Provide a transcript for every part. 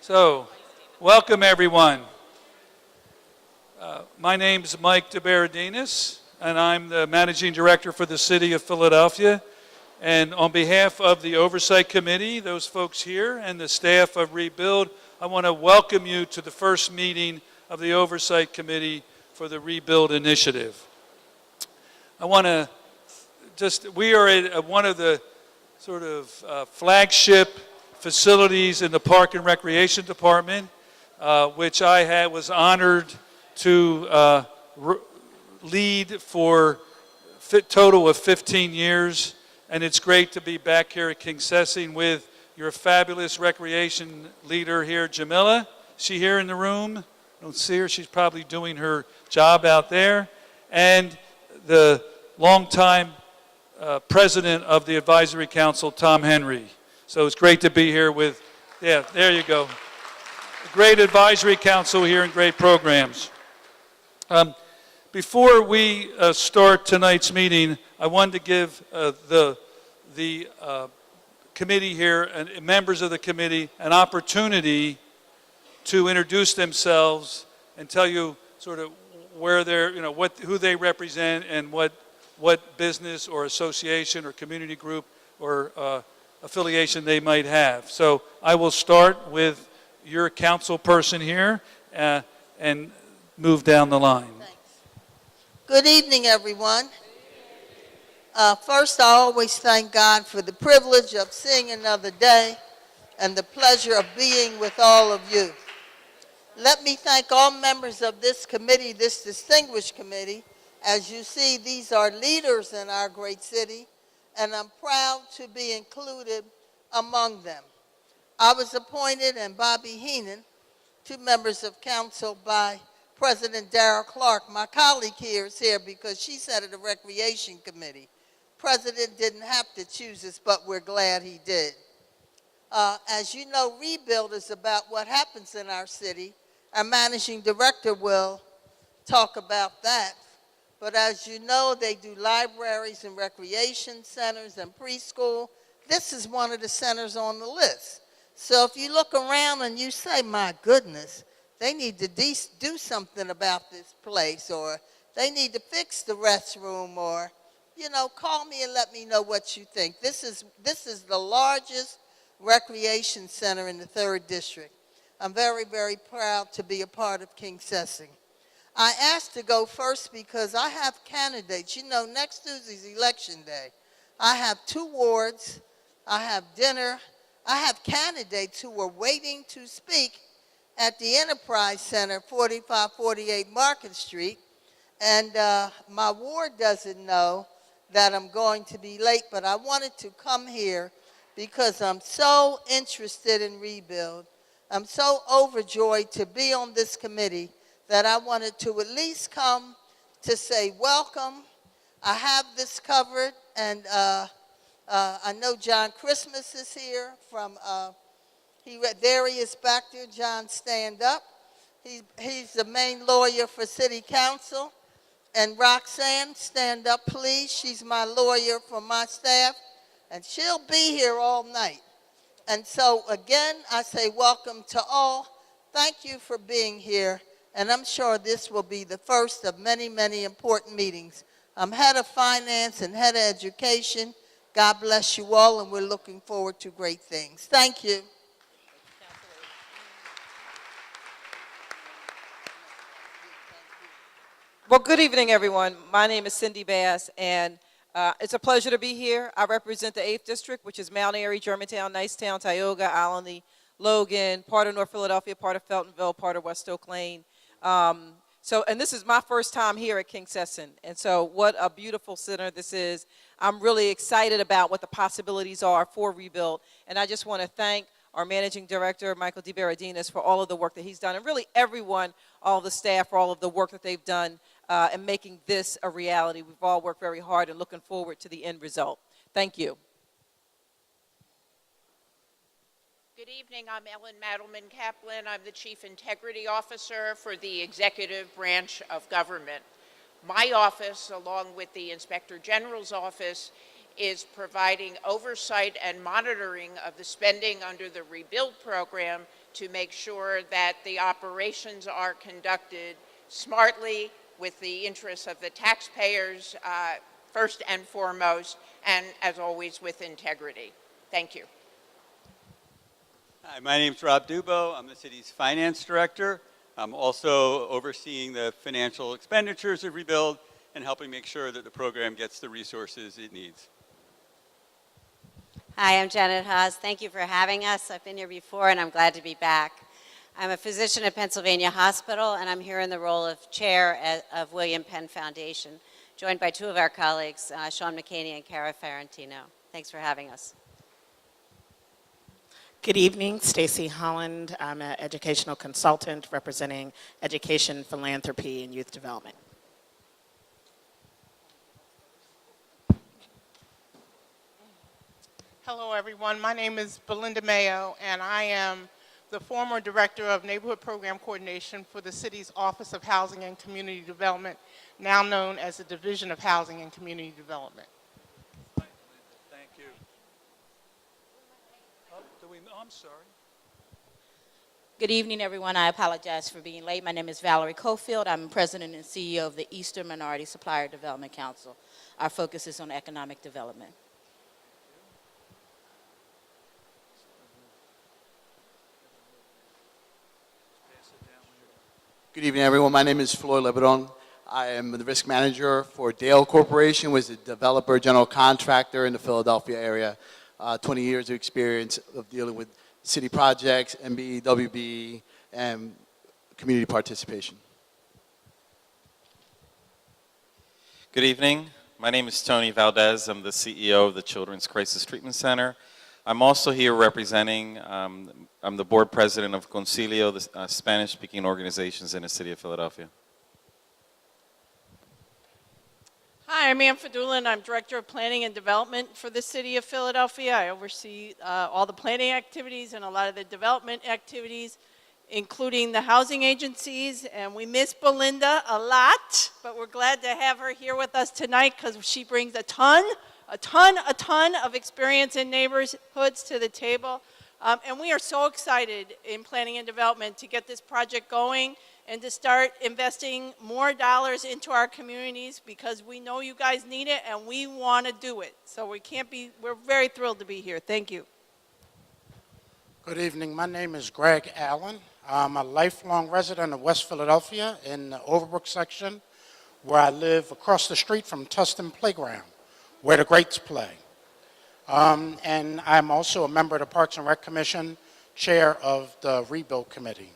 So, welcome everyone. My name is Mike DeBerardinis, and I'm the Managing Director for the City of Philadelphia. And on behalf of the Oversight Committee, those folks here, and the staff of Rebuild, I want to welcome you to the first meeting of the Oversight Committee for the Rebuild Initiative. I want to we are at one of the sort of flagship facilities in the Park and Recreation Department, which I was honored to lead for a total of 15 years. And it's great to be back here at Kingsessing with your fabulous recreation leader here, Jamila. Is she here in the room? I don't see her. She's probably doing her job out there. And the longtime president of the Advisory Council, Tom Henry. So it's great to be here with, yeah, there you go. A great advisory council here and great programs. Before we start tonight's meeting, I wanted to give the committee here and members of the committee an opportunity to introduce themselves and tell you sort of where they're, who they represent and what business or association or community group or affiliation they might have. So I will start with your council person here and move down the line. Thanks. Good evening, everyone. First, I always thank God for the privilege of seeing another day and the pleasure of being with all of you. Let me thank all members of this committee, this distinguished committee. As you see, these are leaders in our great city, and I'm proud to be included among them. I was appointed, and Bobby Heenan, two members of council, by President Darrell Clark. My colleague here is here because she's head of the Recreation Committee. President didn't have to choose us, but we're glad he did. As you know, Rebuild is about what happens in our city. Our managing director will talk about that. But as you know, they do libraries and recreation centers and preschool. This is one of the centers on the list. So if you look around and you say, my goodness, they need to do something about this place, or they need to fix the restroom, or, call me and let me know what you think. This is the largest recreation center in the 3rd District. I'm very, very proud to be a part of Kingsessing. I asked to go first because I have candidates. Next Tuesday's election day. I have 2 wards. I have dinner. I have candidates who are waiting to speak at the Enterprise Center, 4548 Market Street. And my ward doesn't know that I'm going to be late, but I wanted to come here because I'm so interested in Rebuild. I'm so overjoyed to be on this committee that I wanted to at least come to say welcome. I have this covered, and I know John Christmas is here from, there he is back there. John, stand up. He's the main lawyer for City Council. And Roxanne, stand up, please. She's my lawyer for my staff, and she'll be here all night. And so, again, I say welcome to all. Thank you for being here. And I'm sure this will be the first of many, many important meetings. I'm head of finance and head of education. God bless you all, and we're looking forward to great things. Thank you. Well, good evening, everyone. My name is Cindy Bass, and it's a pleasure to be here. I represent the 8th District, which is Mount Airy, Germantown, Nicetown, Tioga, Allenby, Logan, part of North Philadelphia, part of Feltonville, part of West Oak Lane. And this is my first time here at Kingsessing, and so what a beautiful center this is. I'm really excited about what the possibilities are for Rebuild, and I just want to thank our Managing Director, Michael DeBerardinis, for all of the work that he's done, and really everyone, all the staff, for all of the work that they've done in making this a reality. We've all worked very hard and looking forward to the end result. Thank you. Good evening. I'm Ellen Madelman Kaplan. I'm the Chief Integrity Officer for the Executive Branch of Government. My office, along with the Inspector General's office, is providing oversight and monitoring of the spending under the Rebuild program to make sure that the operations are conducted smartly with the interests of the taxpayers first and foremost, and as always with integrity. Thank you. Hi, my name's Rob Dubo. I'm the city's finance director. I'm also overseeing the financial expenditures of Rebuild and helping make sure that the program gets the resources it needs. Hi, I'm Janet Haas. Thank you for having us. I've been here before and I'm glad to be back. I'm a physician at Pennsylvania Hospital and I'm here in the role of chair of William Penn Foundation, joined by two of our colleagues, Sean McCaney and Cara Ferrantino. Thanks for having us. Good evening, Stacy Holland. I'm an educational consultant representing education, philanthropy, and youth development. Hello, everyone. My name is Belinda Mayo, and I am the former Director of Neighborhood Program Coordination for the City's Office of Housing and Community Development, now known as the Division of Housing and Community Development. Thank you. I'm sorry. Good evening, everyone. I apologize for being late. My name is Valerie Cofield. I'm President and CEO of the Eastern Minority Supplier Development Council. Our focus is on economic development. Good evening, everyone. My name is Floyd Lebedon. I am the risk manager for Dale Corporation, which is a developer, general contractor in the Philadelphia area. 20 years of experience of dealing with city projects, MBE, WBE, and community participation. Good evening. My name is Tony Valdez. I'm the CEO of the Children's Crisis Treatment Center. I'm also here representing, I'm the board president of Concilio, the Spanish-speaking organizations in the city of Philadelphia. Hi, I'm Ann Fadula, and I'm Director of Planning and Development for the City of Philadelphia. I oversee all the planning activities and a lot of the development activities, including the housing agencies. And we miss Belinda a lot, but we're glad to have her here with us tonight because she brings a ton of experience in neighborhoods to the table. And we are so excited in planning and development to get this project going and to start investing more dollars into our communities because we know you guys need it and we want to do it. So we're very thrilled to be here. Thank you. Good evening. My name is Greg Allen. I'm a lifelong resident of West Philadelphia in the Overbrook section, where I live across the street from Tustin Playground, where the greats play. And I'm also a member of the Parks and Rec Commission, chair of the Rebuild Committee.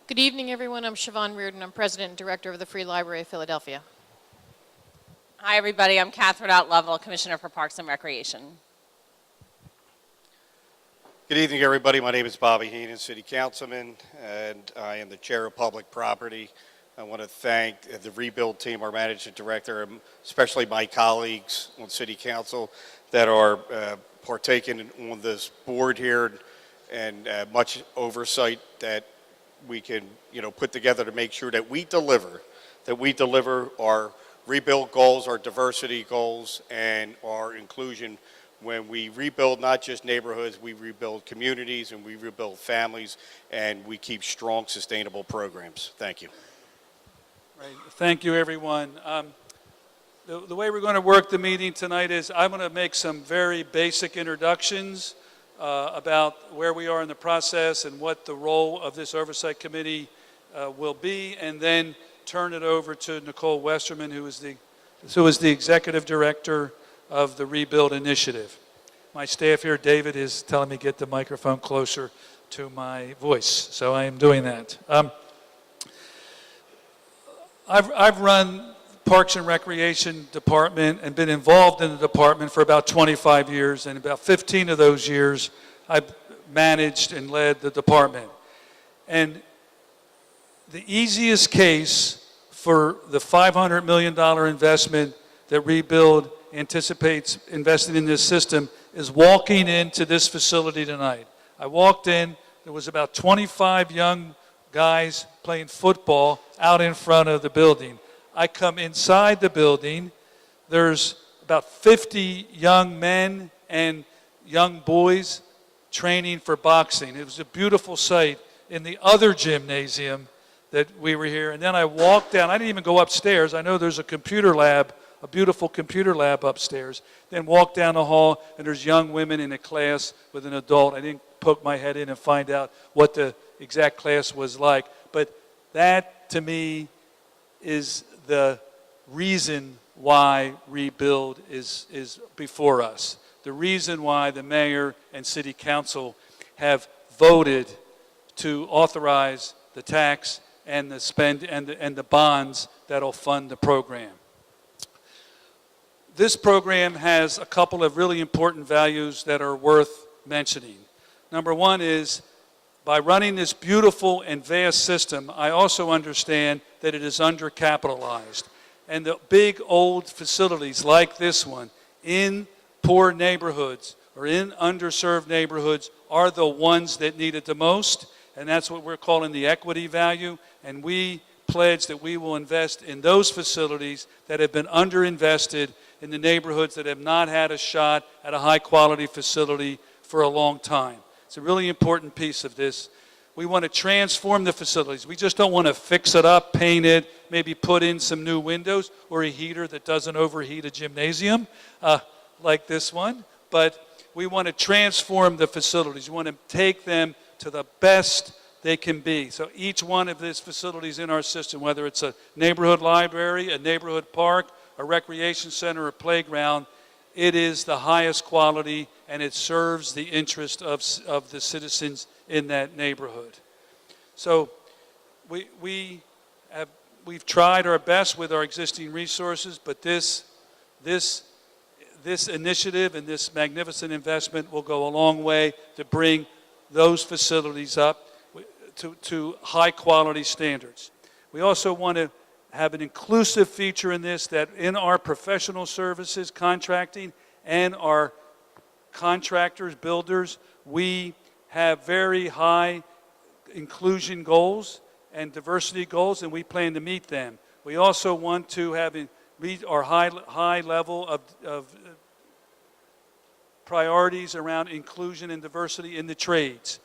Good evening, everyone. I'm Siobhan Reardon. I'm president and director of the Free Library of Philadelphia. Hi, everybody. I'm Catherine Out-Lovell, Commissioner for Parks and Recreation. Good evening, everybody. My name is Bobby Heenan, City Councilman, and I am the Chair of Public Property. I want to thank the Rebuild team, our Managing Director, and especially my colleagues on City Council that are partaking on this board here and much oversight that we can, put together to make sure that we deliver our rebuild goals, our diversity goals, and our inclusion. When we rebuild not just neighborhoods, we rebuild communities and we rebuild families, and we keep strong, sustainable programs. Thank you. Right. Thank you, everyone. The way we're going to work the meeting tonight is I'm going to make some very basic introductions about where we are in the process and what the role of this Oversight Committee will be, and then turn it over to Nicole Westerman, who is the Executive Director of the Rebuild Initiative. My staff here, David, is telling me to get the microphone closer to my voice, so I am doing that. I've run Parks and Recreation Department and been involved in the department for about 25 years, and about 15 of those years I've managed and led the department. And the easiest case for the $500 million investment that Rebuild anticipates investing in this system is walking into this facility tonight. I walked in, there was about 25 young guys playing football out in front of the building. I come inside the building, there's about 50 young men and young boys training for boxing. It was a beautiful sight in the other gymnasium that we were here. And then I walked down. I didn't even go upstairs. I know there's a computer lab, a beautiful computer lab upstairs. Then walked down the hall, and there's young women in a class with an adult. I didn't poke my head in and find out what the exact class was like. But that, to me, is the reason why Rebuild is before us. The reason why the mayor and city council have voted to authorize the tax and the spend and the bonds that'll fund the program. This program has a couple of really important values that are worth mentioning. Number one is, by running this beautiful and vast system, I also understand that it is undercapitalized. And the big old facilities like this one in poor neighborhoods or in underserved neighborhoods are the ones that need it the most. And that's what we're calling the equity value. And we pledge that we will invest in those facilities that have been underinvested in the neighborhoods that have not had a shot at a high quality facility for a long time. It's a really important piece of this. We want to transform the facilities. We just don't want to fix it up, paint it, maybe put in some new windows or a heater that doesn't overheat a gymnasium like this one. But we want to transform the facilities. We want to take them to the best they can be. So each one of these facilities in our system, whether it's a neighborhood library, a neighborhood park, a recreation center, or playground, it is the highest quality and it serves the interest of the citizens in that neighborhood. So we've tried our best with our existing resources, but this initiative and this magnificent investment will go a long way to bring those facilities up to high quality standards. We also want to have an inclusive feature in this, that in our professional services, contracting, and our contractors, builders, we have very high inclusion goals and diversity goals, and we plan to meet them. We also want to meet our high level of priorities around inclusion and diversity in the trades.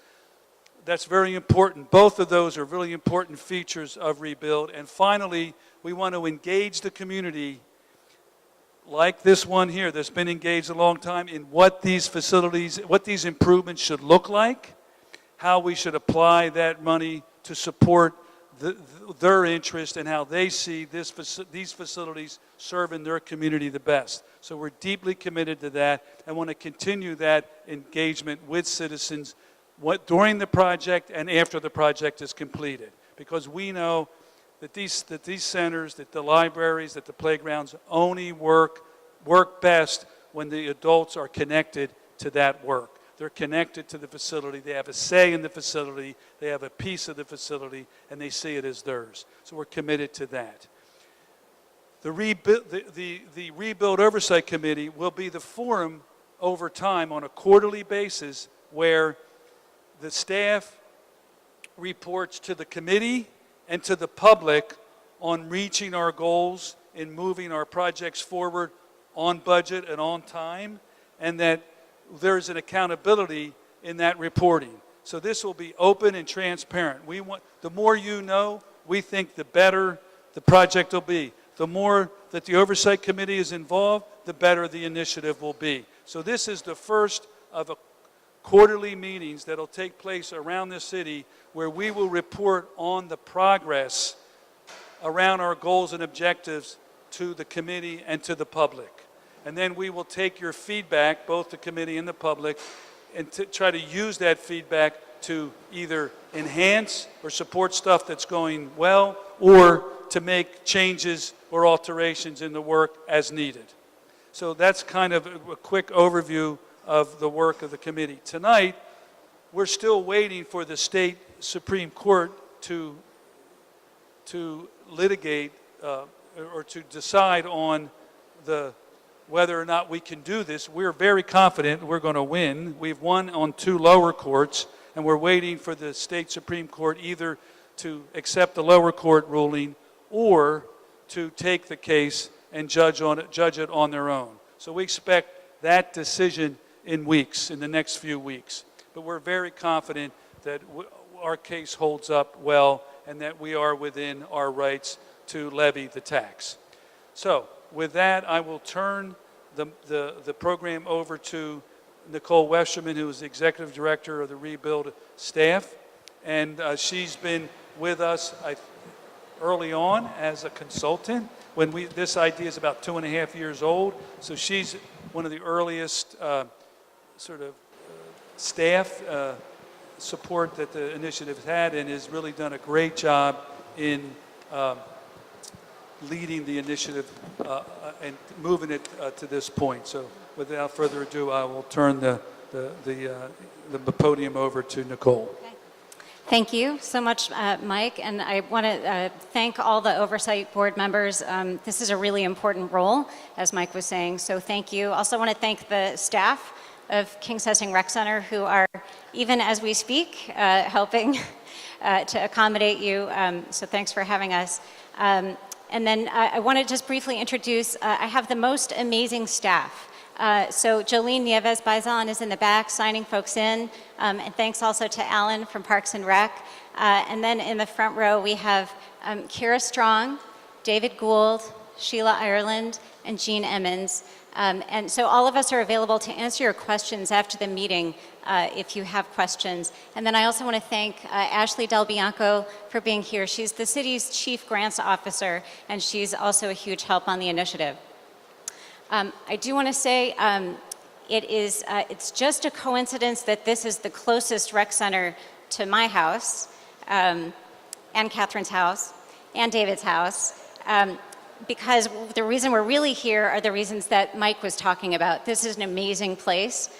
That's very important. Both of those are really important features of Rebuild. And finally, we want to engage the community like this one here that's been engaged a long time in what these facilities, what these improvements should look like, how we should apply that money to support their interest and how they see these facilities serving their community the best. So we're deeply committed to that and want to continue that engagement with citizens during the project and after the project is completed, because we know that these centers, that the libraries, that the playgrounds only work best when the adults are connected to that work. They're connected to the facility. They have a say in the facility. They have a piece of the facility, and they see it as theirs. So we're committed to that. The Rebuild Oversight Committee will be the forum over time on a quarterly basis where the staff reports to the committee and to the public on reaching our goals in moving our projects forward on budget and on time, and that there's an accountability in that reporting. So this will be open and transparent. The more you know, we think the better the project will be. The more that the Oversight Committee is involved, the better the initiative will be. So this is the first of a quarterly meetings that will take place around the city where we will report on the progress around our goals and objectives to the committee and to the public. And then we will take your feedback, both the committee and the public, and to try to use that feedback to either enhance or support stuff that's going well, or to make changes or alterations in the work as needed. So that's kind of a quick overview of the work of the committee. Tonight, we're still waiting for the state Supreme Court to litigate or to decide on whether or not we can do this. We're very confident we're going to win. We've won on 2 lower courts, and we're waiting for the state Supreme Court either to accept the lower court ruling or to take the case and judge it on their own. So we expect that decision in the next few weeks. but we're very confident that our case holds up well and that we are within our rights to levy the tax. So with that, I will turn the program over to Nicole Westerman, who is the Executive Director of the Rebuild staff. And she's been with us early on as a consultant. This idea is about 2.5 years old, so she's one of the earliest staff support that the initiative had, and has really done a great job in leading the initiative and moving it to this point. So without further ado, I will turn the podium over to Nicole. Thank you so much, Mike, and I want to thank all the Oversight Board members. This is a really important role, as Mike was saying, so thank you. Also want to thank the staff of King's Hessing Rec Center, who are, even as we speak, helping to accommodate you, so thanks for having us. And then I want to just briefly introduce, I have the most amazing staff. So Jolene Nieves Baizan is in the back signing folks in, and thanks also to Alan from Parks and Rec. And then in the front row we have Kira Strong, David Gould, Sheila Ireland, and Jean Emmons. And so all of us are available to answer your questions after the meeting if you have questions. And then I also want to thank Ashley Del Bianco for being here. She's the city's Chief Grants Officer, and she's also a huge help on the initiative. I do want to say it's just a coincidence that this is the closest rec center to my house, and Catherine's house, and David's house, because the reason we're really here are the reasons that Mike was talking about. This is an amazing place.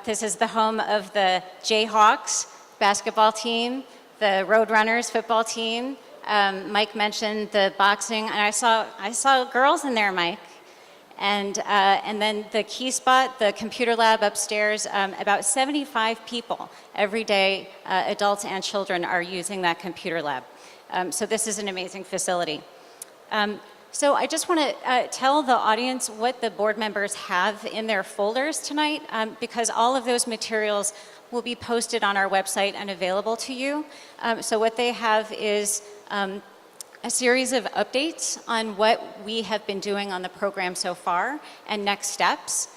This is the home of the Jayhawks basketball team, the Roadrunners football team. Mike mentioned the boxing, and I saw girls in there, Mike. And then the Key Spot, the computer lab upstairs, about 75 people every day, adults and children, are using that computer lab. So this is an amazing facility. So I just want to tell the audience what the board members have in their folders tonight, because all of those materials will be posted on our website and available to you. So what they have is a series of updates on what we have been doing on the program so far and next steps.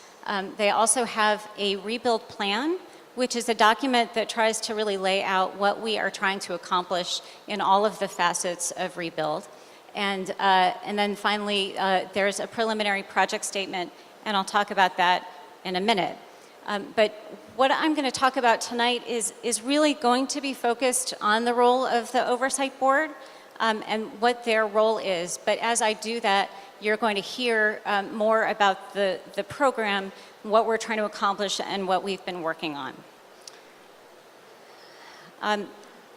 They also have a rebuild plan, which is a document that tries to really lay out what we are trying to accomplish in all of the facets of rebuild. And then finally, there's a preliminary project statement, and I'll talk about that in a minute. But what I'm going to talk about tonight is really going to be focused on the role of the Oversight Board, and what their role is. But as I do that, you're going to hear more about the program, what we're trying to accomplish, and what we've been working on.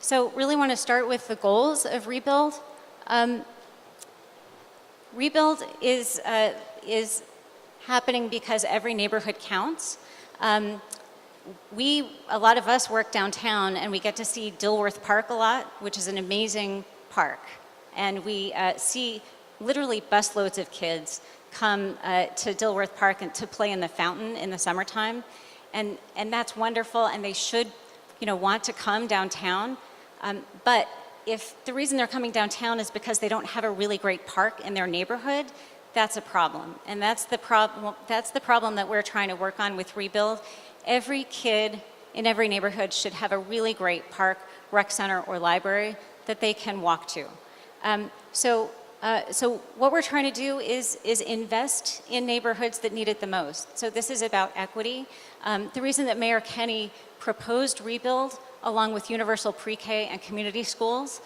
So really want to start with the goals of Rebuild. Rebuild is happening because every neighborhood counts. A lot of us work downtown, and we get to see Dilworth Park a lot, which is an amazing park, and we see literally busloads of kids come to Dilworth Park and to play in the fountain in the summertime, and that's wonderful, and they should, want to come downtown. But if the reason they're coming downtown is because they don't have a really great park in their neighborhood, that's a problem, and that's the problem that we're trying to work on with Rebuild. Every kid in every neighborhood should have a really great park, rec center, or library that they can walk to. So what we're trying to do is invest in neighborhoods that need it the most. So this is about equity. The reason that Mayor Kenny proposed Rebuild, along with universal pre-K and community schools,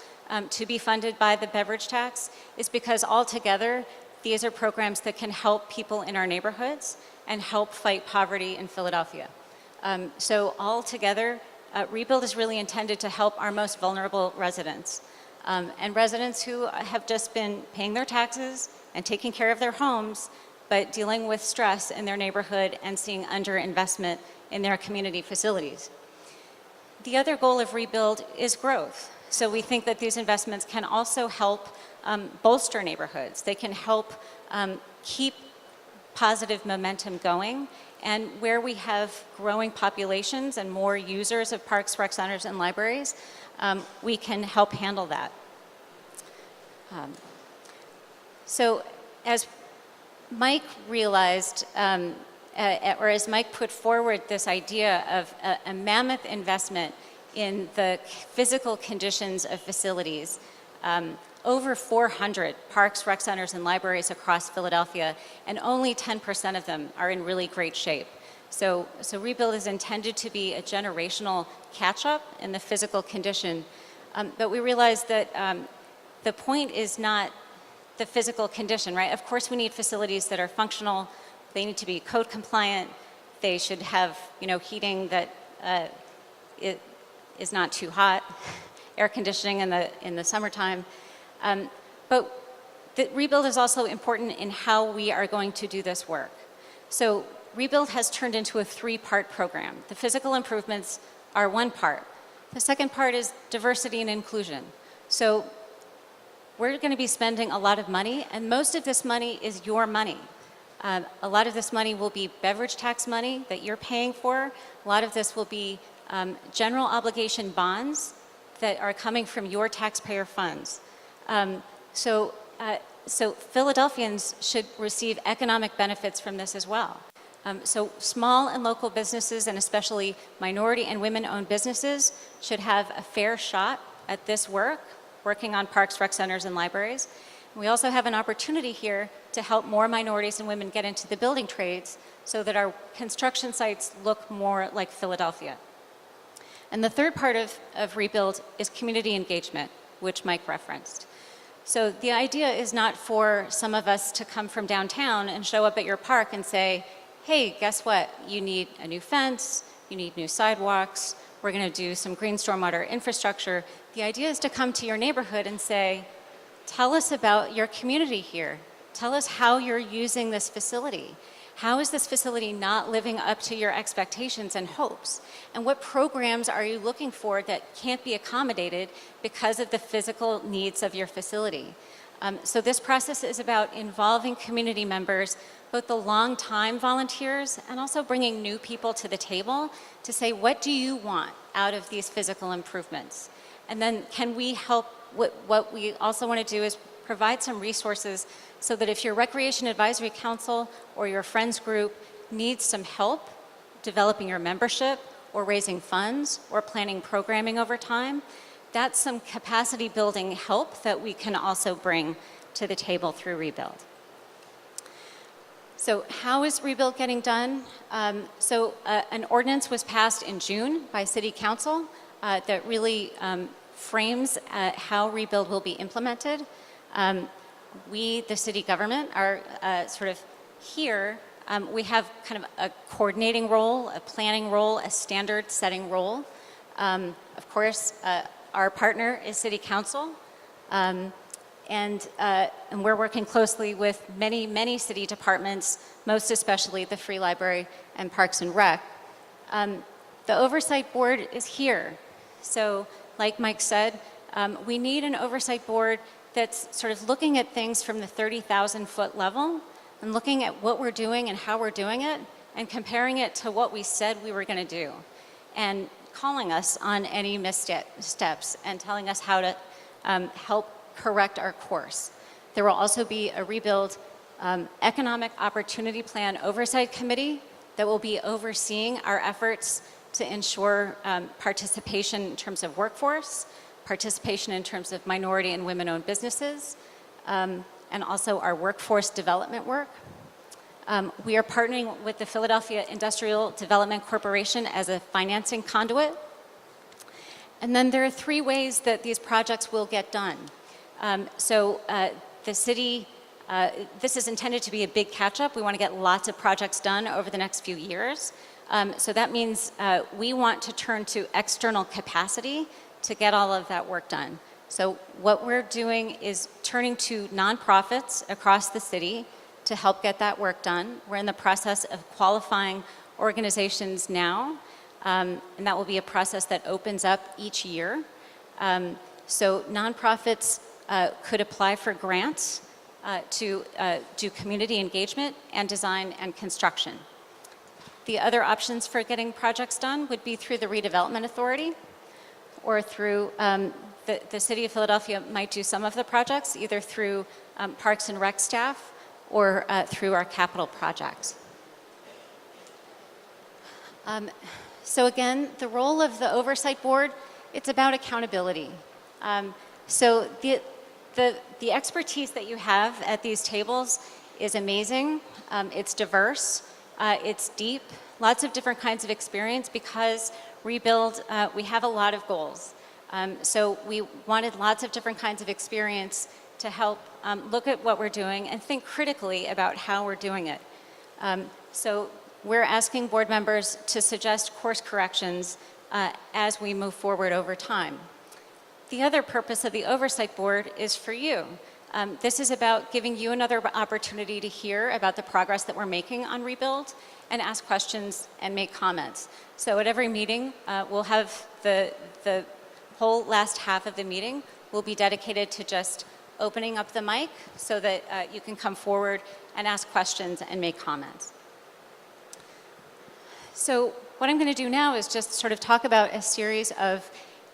to be funded by the beverage tax, is because altogether, these are programs that can help people in our neighborhoods and help fight poverty in Philadelphia. So altogether, Rebuild is really intended to help our most vulnerable residents, and residents who have just been paying their taxes and taking care of their homes, but dealing with stress in their neighborhood and seeing underinvestment in their community facilities. The other goal of Rebuild is growth. So we think that these investments can also help bolster neighborhoods. They can help keep positive momentum going. And where we have growing populations and more users of parks, rec centers, and libraries, we can help handle that. So as Mike realized, or as Mike put forward this idea of a mammoth investment in the physical conditions of facilities, over 400 parks, rec centers, and libraries across Philadelphia, and only 10% of them are in really great shape. So Rebuild is intended to be a generational catch-up in the physical condition, but we realized that the point is not the physical condition, right? Of course we need facilities that are functional, they need to be code compliant, they should have, heating that it is not too hot, air conditioning in the summertime. But the Rebuild is also important in how we are going to do this work. So Rebuild has turned into a 3-part program. The physical improvements are one part. The second part is diversity and inclusion. So we're going to be spending a lot of money, and most of this money is your money. A lot of this money will be beverage tax money that you're paying for. A lot of this will be general obligation bonds that are coming from your taxpayer funds. So Philadelphians should receive economic benefits from this as well. So small and local businesses, and especially minority and women-owned businesses, should have a fair shot at this work, working on parks, rec centers, and libraries. We also have an opportunity here to help more minorities and women get into the building trades so that our construction sites look more like Philadelphia. And the third part of Rebuild is community engagement, which Mike referenced. So the idea is not for some of us to come from downtown and show up at your park and say, hey, guess what? You need a new fence, you need new sidewalks, we're going to do some green stormwater infrastructure. The idea is to come to your neighborhood and say, tell us about your community here. Tell us how you're using this facility. How is this facility not living up to your expectations and hopes? And what programs are you looking for that can't be accommodated because of the physical needs of your facility? So this process is about involving community members, both the long-time volunteers and also bringing new people to the table to say, what do you want out of these physical improvements? And then can we help? What we also want to do is provide some resources so that if your Recreation Advisory Council or your friends group needs some help developing your membership or raising funds or planning programming over time, that's some capacity building help that we can also bring to the table through Rebuild. So how is Rebuild getting done? An ordinance was passed in June by City Council that really frames how Rebuild will be implemented. We, the city government, are sort of here. We have kind of a coordinating role, a planning role, a standard setting role. Of course, our partner is City Council, and we're working closely with many, many city departments, most especially the Free Library and Parks and Rec. The Oversight Board is here. So, like Mike said, we need an Oversight Board that's sort of looking at things from the 30,000-foot level and looking at what we're doing and how we're doing it and comparing it to what we said we were going to do and calling us on any missteps and telling us how to help correct our course. There will also be a Rebuild Economic Opportunity Plan Oversight Committee that will be overseeing our efforts to ensure participation in terms of workforce, participation in terms of minority and women-owned businesses, and also our workforce development work. We are partnering with the Philadelphia Industrial Development Corporation as a financing conduit. And then there are 3 ways that these projects will get done. The city, this is intended to be a big catch-up. We want to get lots of projects done over the next few years. So that means we want to turn to external capacity to get all of that work done. So what we're doing is turning to nonprofits across the city to help get that work done. We're in the process of qualifying organizations now, and that will be a process that opens up each year. So nonprofits could apply for grants to do community engagement and design and construction. The other options for getting projects done would be through the Redevelopment Authority or through the City of Philadelphia might do some of the projects, either through Parks and Rec staff or through our capital projects. So again, the role of the Oversight Board, it's about accountability. So the expertise that you have at these tables is amazing. It's diverse. It's deep. Lots of different kinds of experience because Rebuild, we have a lot of goals. So we wanted lots of different kinds of experience to help look at what we're doing and think critically about how we're doing it. So we're asking board members to suggest course corrections as we move forward over time. The other purpose of the Oversight Board is for you. This is about giving you another opportunity to hear about the progress that we're making on Rebuild and ask questions and make comments. So at every meeting, we'll have the whole last half of the meeting will be dedicated to just opening up the mic so that you can come forward and ask questions and make comments. So what I'm going to do now is just sort of talk about a series of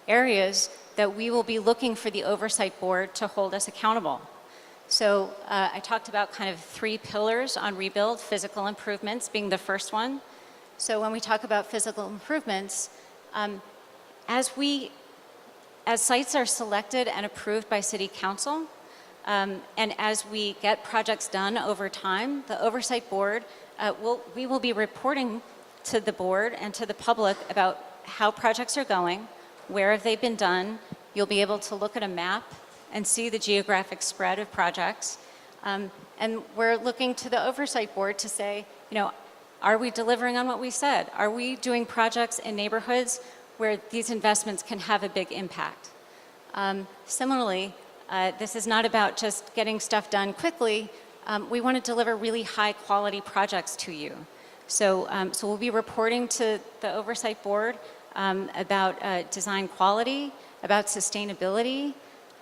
areas that we will be looking for the Oversight Board to hold us accountable. So I talked about kind of 3 pillars on Rebuild, physical improvements being the first one. So when we talk about physical improvements, as sites are selected and approved by City Council, and as we get projects done over time, the Oversight Board, we will be reporting to the board and to the public about how projects are going, where have they been done. You'll be able to look at a map and see the geographic spread of projects. And we're looking to the Oversight Board to say, are we delivering on what we said? Are we doing projects in neighborhoods where these investments can have a big impact? Similarly, this is not about just getting stuff done quickly. We want to deliver really high quality projects to you. So we'll be reporting to the Oversight Board about design quality, about sustainability,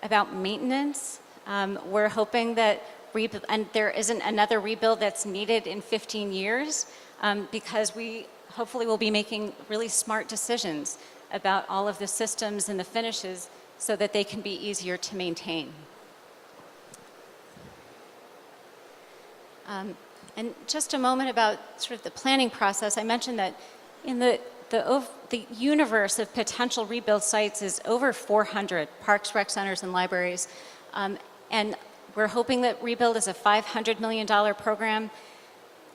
about maintenance. We're hoping that and there isn't another rebuild that's needed in 15 years because we hopefully will be making really smart decisions about all of the systems and the finishes so that they can be easier to maintain. And just a moment about sort of the planning process. I mentioned that in the universe of potential rebuild sites is over 400 parks, rec centers, and libraries. And we're hoping that Rebuild is a $500 million program.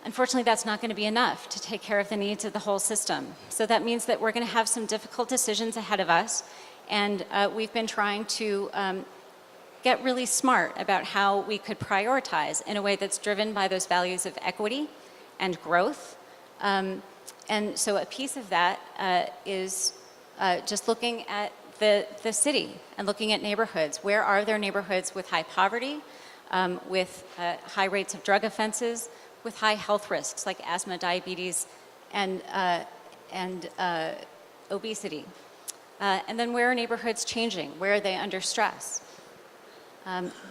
Unfortunately, that's not going to be enough to take care of the needs of the whole system. So that means that we're going to have some difficult decisions ahead of us. And we've been trying to get really smart about how we could prioritize in a way that's driven by those values of equity and growth. And so a piece of that is just looking at the city and looking at neighborhoods. Where are there neighborhoods with high poverty, with high rates of drug offenses, with high health risks like asthma, diabetes, and obesity? And then where are neighborhoods changing? Where are they under stress?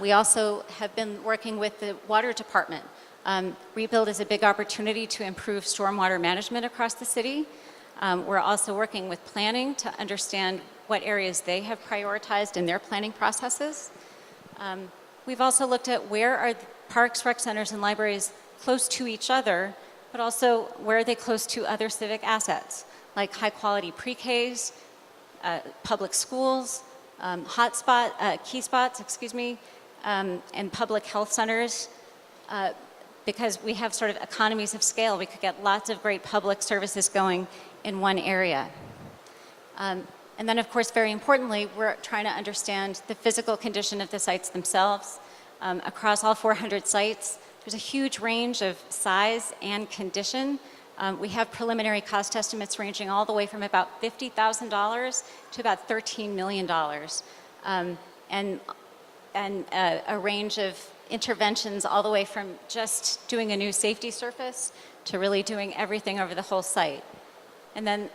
We also have been working with the water department. Rebuild is a big opportunity to improve stormwater management across the city. We're also working with planning to understand what areas they have prioritized in their planning processes. We've also looked at where are parks, rec centers, and libraries close to each other, but also where are they close to other civic assets, like high-quality pre-Ks, public schools, key spots, and public health centers. Because we have sort of economies of scale, we could get lots of great public services going in one area. And then, of course, very importantly, we're trying to understand the physical condition of the sites themselves. Across all 400 sites, there's a huge range of size and condition. We have preliminary cost estimates ranging all the way from about $50,000 to about $13 million. And a range of interventions all the way from just doing a new safety surface to really doing everything over the whole site. And then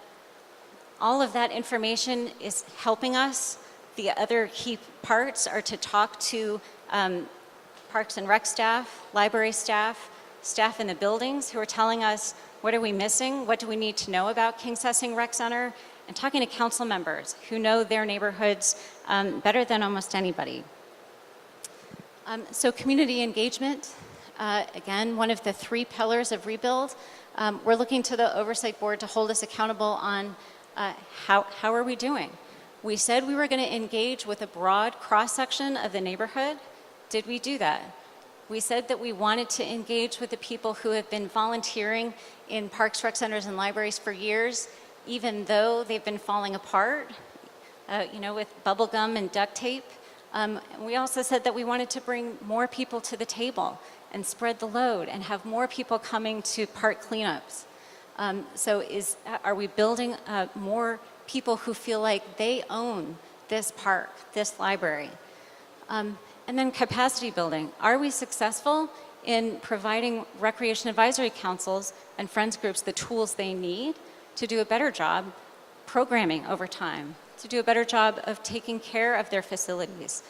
all of that information is helping us. The other key parts are to talk to Parks and Rec staff, library staff, staff in the buildings who are telling us what are we missing, what do we need to know about King's Hessing Rec Center, and talking to council members who know their neighborhoods better than almost anybody. So community engagement, again, one of the 3 pillars of Rebuild. We're looking to the Oversight Board to hold us accountable on how are we doing. We said we were going to engage with a broad cross-section of the neighborhood. Did we do that? We said that we wanted to engage with the people who have been volunteering in parks, rec centers, and libraries for years, even though they've been falling apart, with bubble gum and duct tape. We also said that we wanted to bring more people to the table and spread the load and have more people coming to park cleanups. Are we building more people who feel like they own this park, this library? And then capacity building. Are we successful in providing recreation advisory councils and friends groups the tools they need to do a better job programming over time, to do a better job of taking care of their facilities?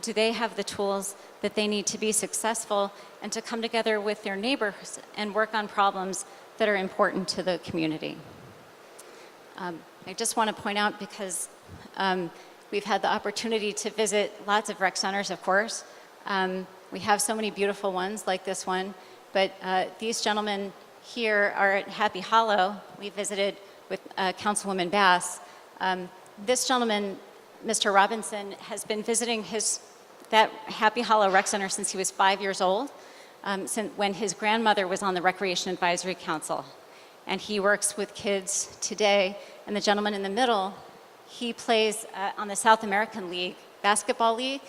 Do they have the tools that they need to be successful and to come together with their neighbors and work on problems that are important to the community? I just want to point out, because we've had the opportunity to visit lots of rec centers, of course. We have so many beautiful ones like this one, but these gentlemen here are at Happy Hollow. We visited with Councilwoman Bass. This gentleman, Mr. Robinson, has been visiting that Happy Hollow Rec Center since he was 5 years old, since when his grandmother was on the Recreation Advisory Council. And he works with kids today. And the gentleman in the middle, he plays on the South American League, basketball league.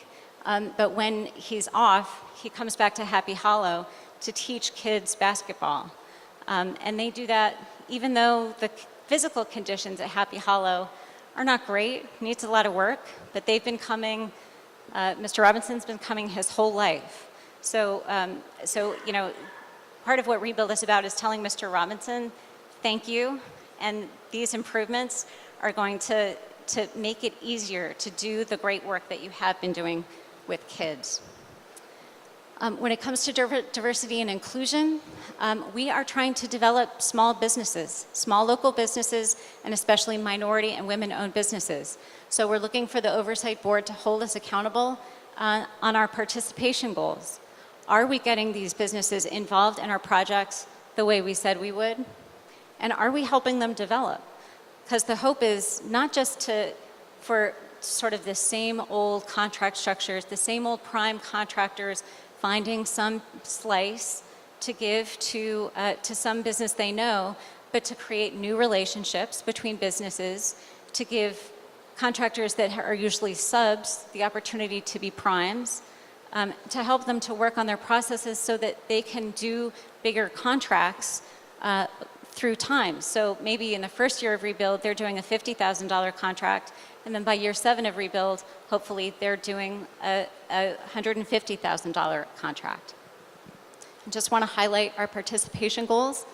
But when he's off, he comes back to Happy Hollow to teach kids basketball. And they do that even though the physical conditions at Happy Hollow are not great, needs a lot of work, but they've been coming, Mr. Robinson's been coming his whole life. So part of what Rebuild is about is telling Mr. Robinson, thank you, and these improvements are going to make it easier to do the great work that you have been doing with kids. When it comes to diversity and inclusion, we are trying to develop small businesses, small local businesses, and especially minority and women-owned businesses. So we're looking for the Oversight Board to hold us accountable on our participation goals. Are we getting these businesses involved in our projects the way we said we would? And are we helping them develop? Because the hope is not just for sort of the same old contract structures, the same old prime contractors finding some slice to give to some business they know, but to create new relationships between businesses, to give contractors that are usually subs the opportunity to be primes, to help them to work on their processes so that they can do bigger contracts through time. So maybe in the first year of Rebuild, they're doing a $50,000 contract, and then by year 7 of Rebuild, hopefully they're doing a $150,000 contract. I just want to highlight our participation goals.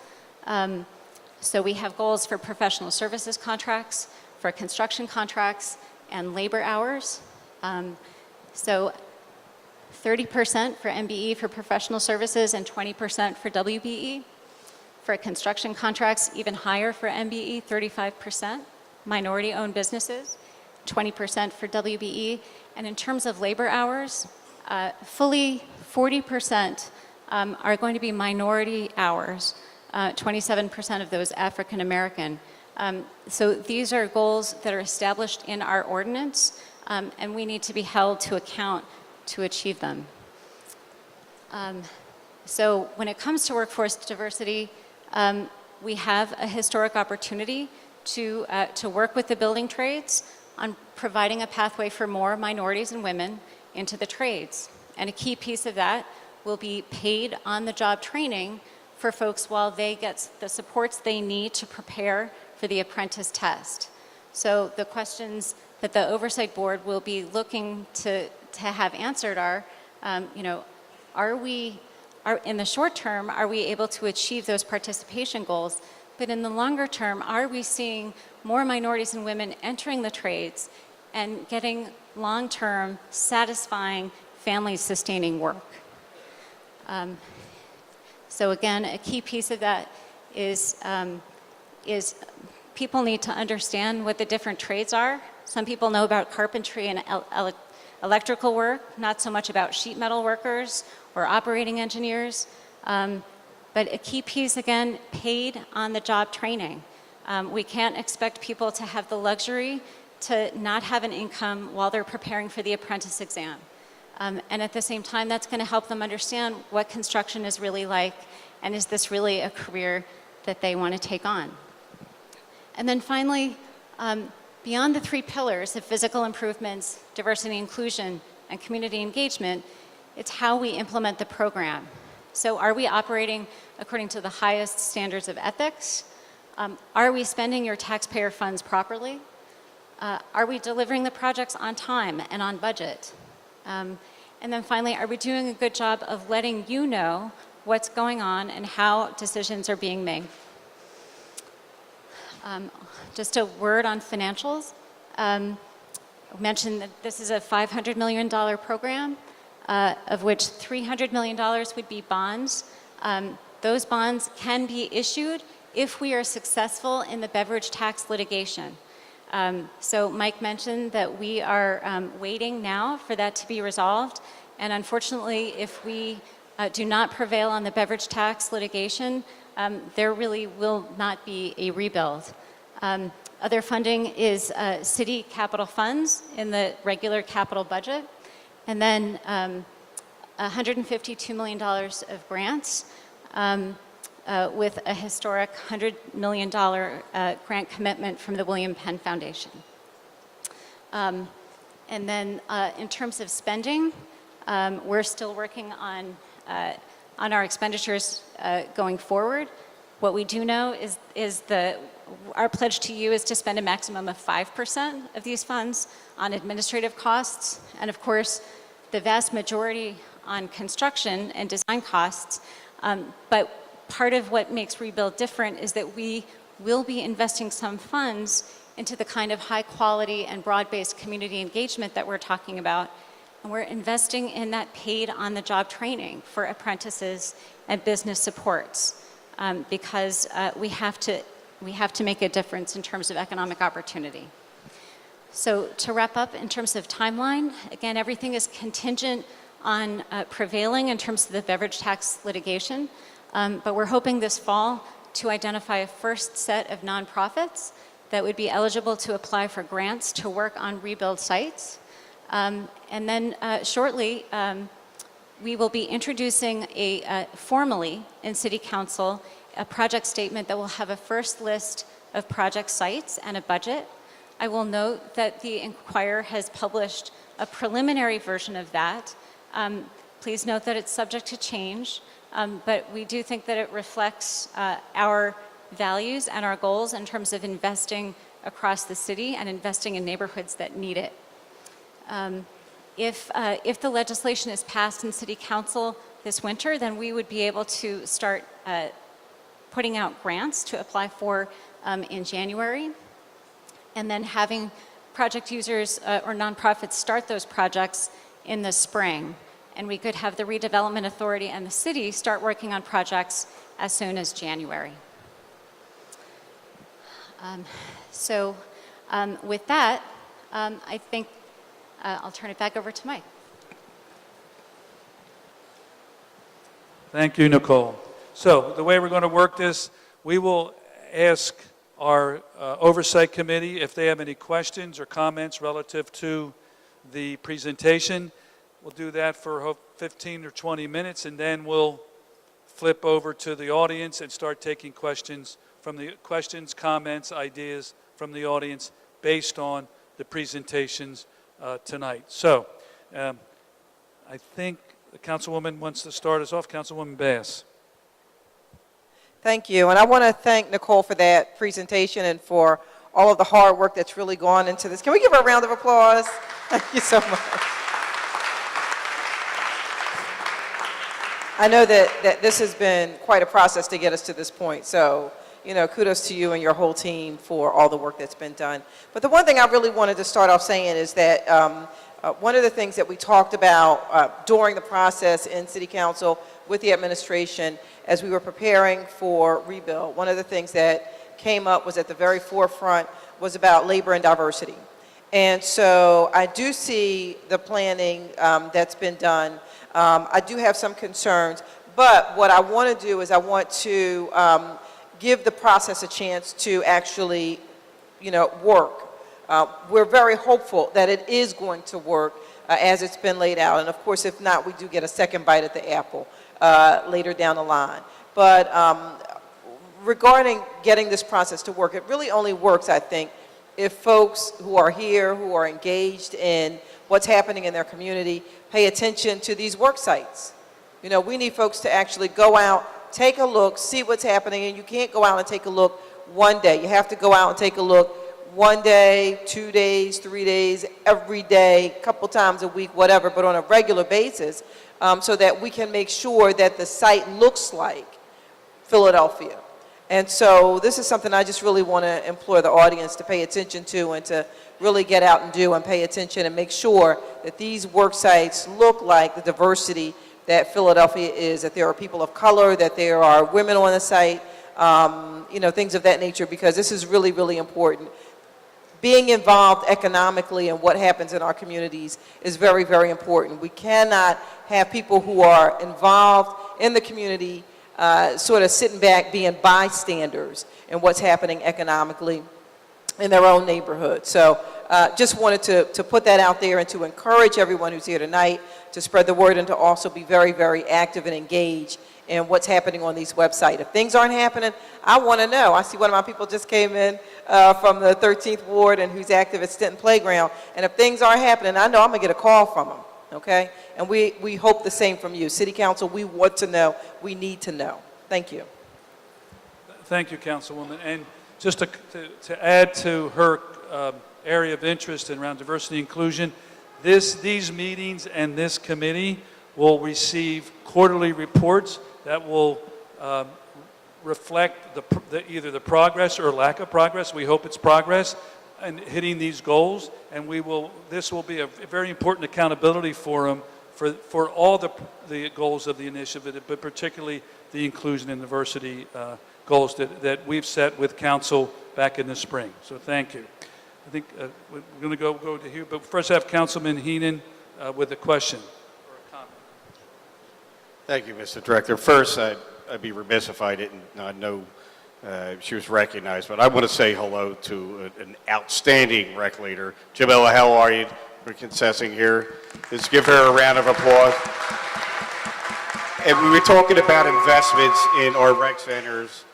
So we have goals for professional services contracts, for construction contracts, and labor hours. So 30% for MBE for professional services and 20% for WBE. For construction contracts, even higher for MBE, 35%. Minority-owned businesses, 20% for WBE. And in terms of labor hours, fully 40% are going to be minority hours, 27% of those African American. So these are goals that are established in our ordinance, and we need to be held to account to achieve them. So when it comes to workforce diversity, we have a historic opportunity to work with the building trades on providing a pathway for more minorities and women into the trades. And a key piece of that will be paid on-the-job training for folks while they get the supports they need to prepare for the apprentice test. So the questions that the Oversight Board will be looking to have answered are, in the short term, are we able to achieve those participation goals? But in the longer term, are we seeing more minorities and women entering the trades and getting long-term, satisfying, family-sustaining work? So again, a key piece of that is people need to understand what the different trades are. Some people know about carpentry and electrical work, not so much about sheet metal workers or operating engineers. But a key piece, again, paid on-the-job training. We can't expect people to have the luxury to not have an income while they're preparing for the apprentice exam. And at the same time, that's going to help them understand what construction is really like, and is this really a career that they want to take on. And then finally, beyond the three pillars of physical improvements, diversity inclusion, and community engagement, it's how we implement the program. So are we operating according to the highest standards of ethics? Are we spending your taxpayer funds properly? Are we delivering the projects on time and on budget? And then finally, are we doing a good job of letting you know what's going on and how decisions are being made? Just a word on financials. I mentioned that this is a $500 million program, of which $300 million would be bonds. Those bonds can be issued if we are successful in the beverage tax litigation. So Mike mentioned that we are waiting now for that to be resolved. And unfortunately, if we do not prevail on the beverage tax litigation, there really will not be a rebuild. Other funding is city capital funds in the regular capital budget, and then $152 million of grants with a historic $100 million grant commitment from the William Penn Foundation. And then in terms of spending, we're still working on our expenditures going forward. What we do know is our pledge to you is to spend a maximum of 5% of these funds on administrative costs, and of course, the vast majority on construction and design costs. But part of what makes Rebuild different is that we will be investing some funds into the kind of high quality and broad-based community engagement that we're talking about. And we're investing in that paid on-the-job training for apprentices and business supports because we have to make a difference in terms of economic opportunity. So to wrap up in terms of timeline, again, everything is contingent on prevailing in terms of the beverage tax litigation, but we're hoping this fall to identify a first set of nonprofits that would be eligible to apply for grants to work on rebuild sites. And then shortly, we will be introducing formally in City Council a project statement that will have a first list of project sites and a budget. I will note that the Inquirer has published a preliminary version of that. Please note that it's subject to change, but we do think that it reflects our values and our goals in terms of investing across the city and investing in neighborhoods that need it. If the legislation is passed in City Council this winter, then we would be able to start putting out grants to apply for in January, and then having project users or nonprofits start those projects in the spring. And we could have the Redevelopment Authority and the city start working on projects as soon as January. With that, I think I'll turn it back over to Mike. Thank you, Nicole. So the way we're going to work this, we will ask our Oversight Committee if they have any questions or comments relative to the presentation. We'll do that for 15 or 20 minutes, and then we'll flip over to the audience and start taking questions, comments, ideas from the audience based on the presentations tonight. So I think the Councilwoman wants to start us off. Councilwoman Bass. Thank you, and I want to thank Nicole for that presentation and for all of the hard work that's really gone into this. Can we give her a round of applause? Thank you so much. I know that this has been quite a process to get us to this point, so kudos to you and your whole team for all the work that's been done. But the one thing I really wanted to start off saying is that One of the things that we talked about during the process in City Council with the administration as we were preparing for rebuild, one of the things that came up was at the very forefront was about labor and diversity. And so I do see the planning that's been done. I do have some concerns, but what I want to do is I want to give the process a chance to actually, work. We're very hopeful that it is going to work as it's been laid out. And of course, if not, we do get a second bite at the apple later down the line. But regarding getting this process to work, it really only works, I think, if folks who are here, who are engaged in what's happening in their community, pay attention to these work sites. We need folks to actually go out, take a look, see what's happening, and you can't go out and take a look one day. You have to go out and take a look 1 day, 2 days, 3 days, every day, a couple times a week, whatever, but on a regular basis, so that we can make sure that the site looks like Philadelphia. And so this is something I just really want to implore the audience to pay attention to and to really get out and do and pay attention and make sure that these work sites look like the diversity that Philadelphia is, that there are people of color, that there are women on the site, things of that nature, because this is really, really important. Being involved economically in what happens in our communities is very, very important. We cannot have people who are involved in the community sort of sitting back being bystanders in what's happening economically in their own neighborhood. So just wanted to put that out there and to encourage everyone who's here tonight to spread the word and to also be very, very active and engaged in what's happening on these websites. If things aren't happening, I want to know. I see one of my people just came in from the 13th Ward and who's active at Stenton Playground. And if things aren't happening, I know I'm going to get a call from them, okay? And we hope the same from you. City Council, we want to know. We need to know. Thank you. Thank you, Councilwoman. And just to add to her area of interest around diversity and inclusion, these meetings and this committee will receive quarterly reports that will reflect either the progress or lack of progress. We hope it's progress in hitting these goals, and this will be a very important accountability forum for all the goals of the initiative, but particularly the inclusion and diversity goals that we've set with council back in the spring. So thank you. I think we're going to go to Hugh, but first I have Councilman Heenan with a question or a comment. Thank you, Mr. Director. First, I'd be remiss if I didn't know she was recognized, but I want to say hello to an outstanding rec leader. Jamila, how are you? We're concessing here. Let's give her a round of applause. And we were talking about investments in our rec centers.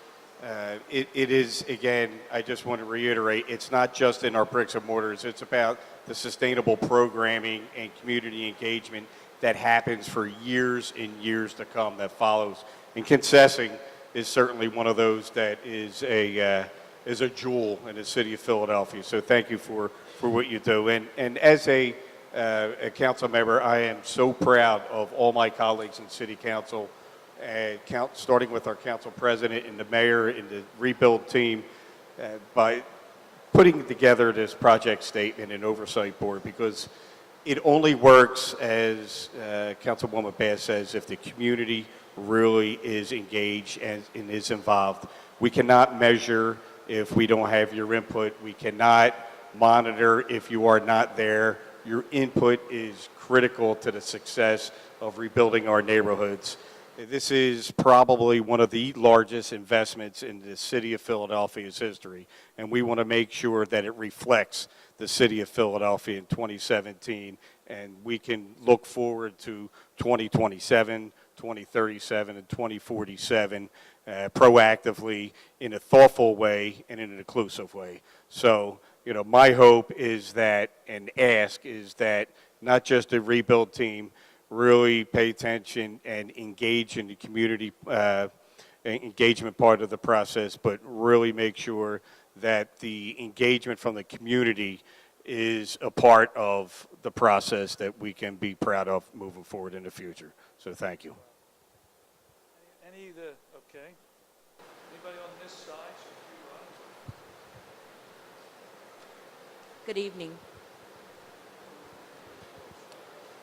It is, again, I just want to reiterate, it's not just in our bricks and mortars. It's about the sustainable programming and community engagement that happens for years and years to come that follows. And concessing is certainly one of those that is a jewel in the city of Philadelphia. So thank you for what you do. And as a council member, I am so proud of all my colleagues in city council, starting with our council president and the mayor and the rebuild team, by putting together this project statement and oversight board, because it only works, as Councilwoman Bass says, if the community really is engaged and is involved. We cannot measure if we don't have your input. We cannot monitor if you are not there. Your input is critical to the success of rebuilding our neighborhoods. This is probably one of the largest investments in the city of Philadelphia's history, and we want to make sure that it reflects the city of Philadelphia in 2017, and we can look forward to 2027, 2037, and 2047 proactively in a thoughtful way and in an inclusive way. So, my hope is that, and ask is that, not just the rebuild team really pay attention and engage in the community engagement part of the process, but really make sure that the engagement from the community is a part of the process that we can be proud of moving forward in the future. So thank you. Okay. Anybody on this side? Good evening.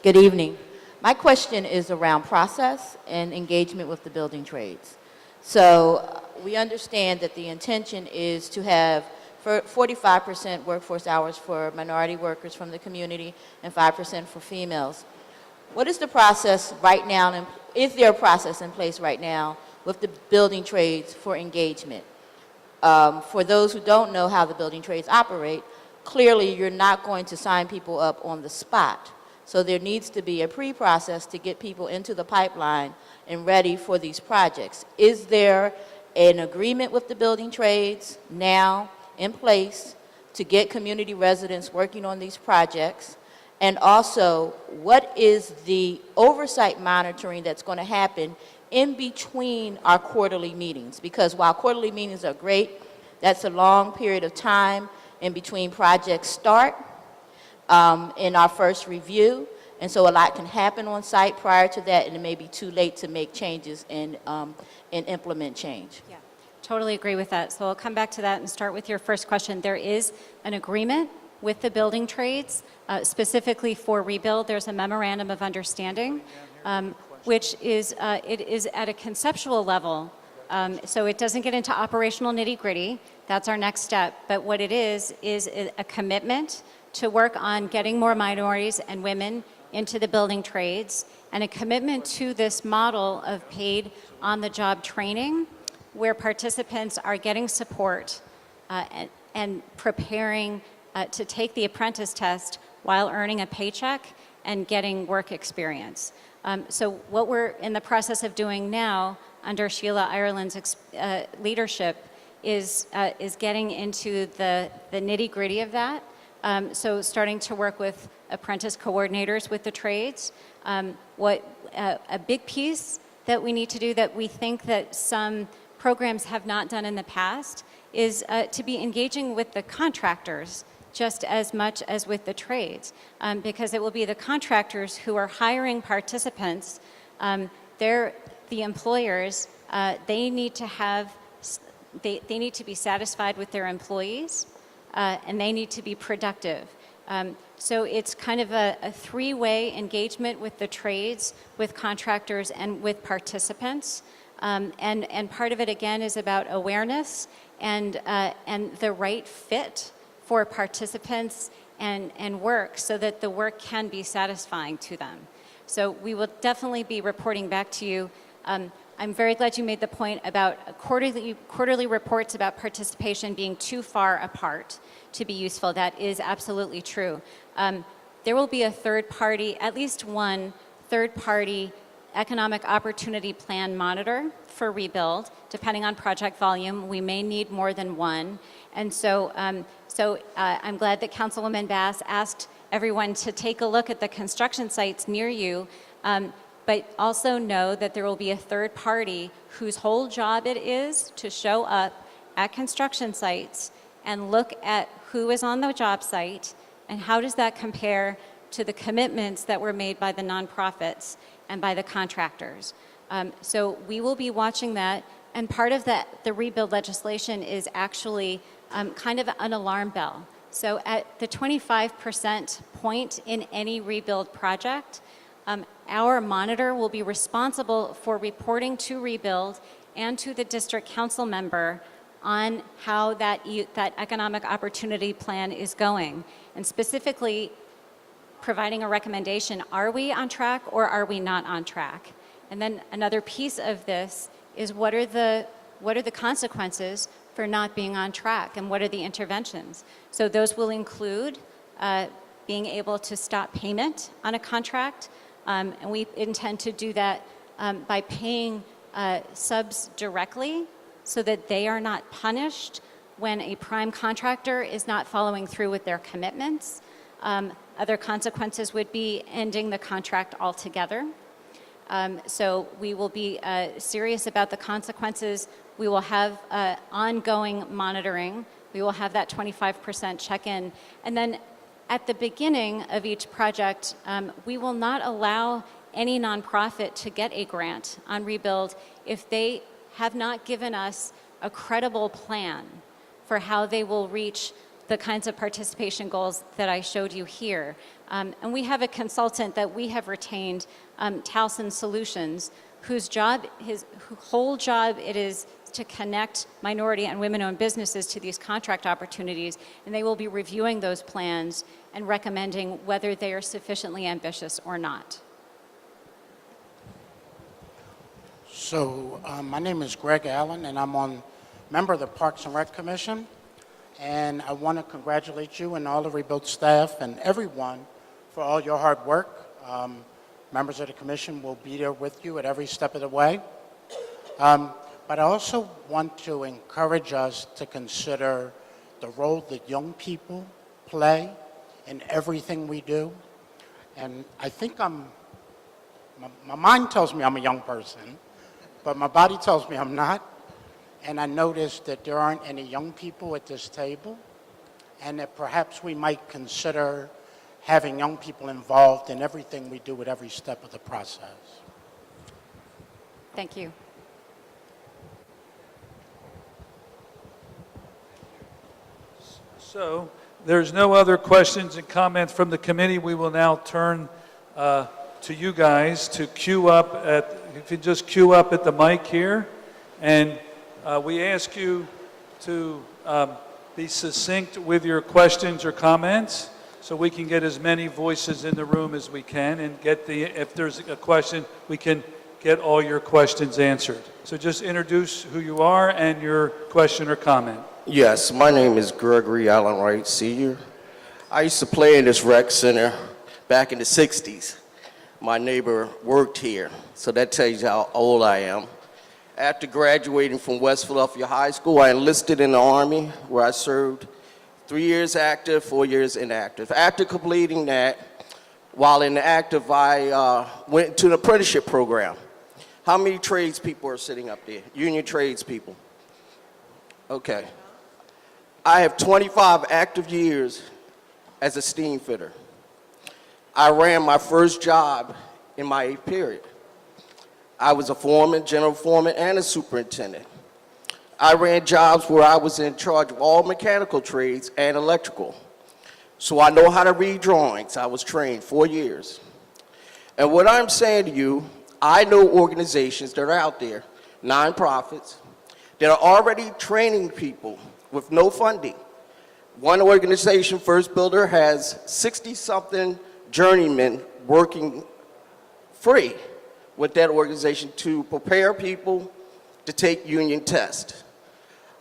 Good evening. My question is around process and engagement with the building trades. So we understand that the intention is to have 45% workforce hours for minority workers from the community and 5% for females. What is the process right now, and is there a process in place right now with the building trades for engagement? For those who don't know how the building trades operate, clearly you're not going to sign people up on the spot. So there needs to be a pre-process to get people into the pipeline and ready for these projects. Is there an agreement with the building trades now in place to get community residents working on these projects? And also, what is the oversight monitoring that's going to happen in between our quarterly meetings? Because while quarterly meetings are great, that's a long period of time in between projects start in our first review. And so a lot can happen on site prior to that, and it may be too late to make changes and implement change. Yeah, totally agree with that. So I'll come back to that and start with your first question. There is an agreement with the building trades, specifically for rebuild. There's a memorandum of understanding, which is, it is at a conceptual level. So it doesn't get into operational nitty-gritty. That's our next step. But what it is a commitment to work on getting more minorities and women into the building trades, and a commitment to this model of paid on-the-job training, where participants are getting support and preparing to take the apprentice test while earning a paycheck and getting work experience. So what we're in the process of doing now under Sheila Ireland's leadership is getting into the nitty-gritty of that. So starting to work with apprentice coordinators with the trades. A big piece that we need to do that we think that some programs have not done in the past is to be engaging with the contractors just as much as with the trades, because it will be the contractors who are hiring participants. They're the employers. They need to have, they need to be satisfied with their employees, and they need to be productive. So it's kind of a three-way engagement with the trades, with contractors, and with participants. And part of it, again, is about awareness and the right fit for participants and work, so that the work can be satisfying to them. So we will definitely be reporting back to you. I'm very glad you made the point about quarterly reports about participation being too far apart to be useful. That is absolutely true. There will be a third party, at least one third party economic opportunity plan monitor for rebuild. Depending on project volume, we may need more than one. And so, I'm glad that Councilwoman Bass asked everyone to take a look at the construction sites near you, but also know that there will be a third party whose whole job it is to show up at construction sites and look at who is on the job site and how does that compare to the commitments that were made by the nonprofits and by the contractors. So we will be watching that, and part of that, the rebuild legislation is actually kind of an alarm bell. So at the 25% point in any rebuild project, our monitor will be responsible for reporting to rebuild and to the district council member on how that economic opportunity plan is going, and specifically providing a recommendation: are we on track or are we not on track? And then another piece of this is what are the consequences for not being on track, and what are the interventions? So those will include being able to stop payment on a contract, and we intend to do that by paying subs directly so that they are not punished when a prime contractor is not following through with their commitments. Other consequences would be ending the contract altogether. So we will be serious about the consequences. We will have ongoing monitoring. We will have that 25% check-in. And then at the beginning of each project, we will not allow any nonprofit to get a grant on rebuild if they have not given us a credible plan for how they will reach the kinds of participation goals that I showed you here. And we have a consultant that we have retained, Towson Solutions, whose whole job it is to connect minority and women-owned businesses to these contract opportunities, and they will be reviewing those plans and recommending whether they are sufficiently ambitious or not. So my name is Greg Allen, and I'm member of the Parks and Rec Commission. And I want to congratulate you and all the Rebuild staff and everyone for all your hard work. Members of the commission will be there with you at every step of the way. But I also want to encourage us to consider the role that young people play in everything we do. And I think my mind tells me I'm a young person, but my body tells me I'm not. And I noticed that there aren't any young people at this table, and that perhaps we might consider having young people involved in everything we do at every step of the process. Thank you. So there's no other questions and comments from the committee. We will now turn to you guys to queue up if you just queue up at the mic here. And we ask you to be succinct with your questions or comments so we can get as many voices in the room as we can and if there's a question, we can get all your questions answered. So just introduce who you are and your question or comment. Yes, my name is Gregory Allen Wright, Sr. I used to play in this rec center back in the 60s. My neighbor worked here, so that tells you how old I am. After graduating from West Philadelphia High School, I enlisted in the Army, where I served 3 years active, 4 years inactive. After completing that, while in the active, I went to an apprenticeship program. How many tradespeople are sitting up there? Union tradespeople. Okay. I have 25 active years as a steam fitter. I ran my first job in my 8th period. I was a foreman, general foreman, and a superintendent. I ran jobs where I was in charge of all mechanical trades and electrical. So I know how to read drawings. I was trained 4 years. And what I'm saying to you, I know organizations that are out there, nonprofits, that are already training people with no funding. One organization, First Builder, has 60-something journeymen working free with that organization to prepare people to take union tests.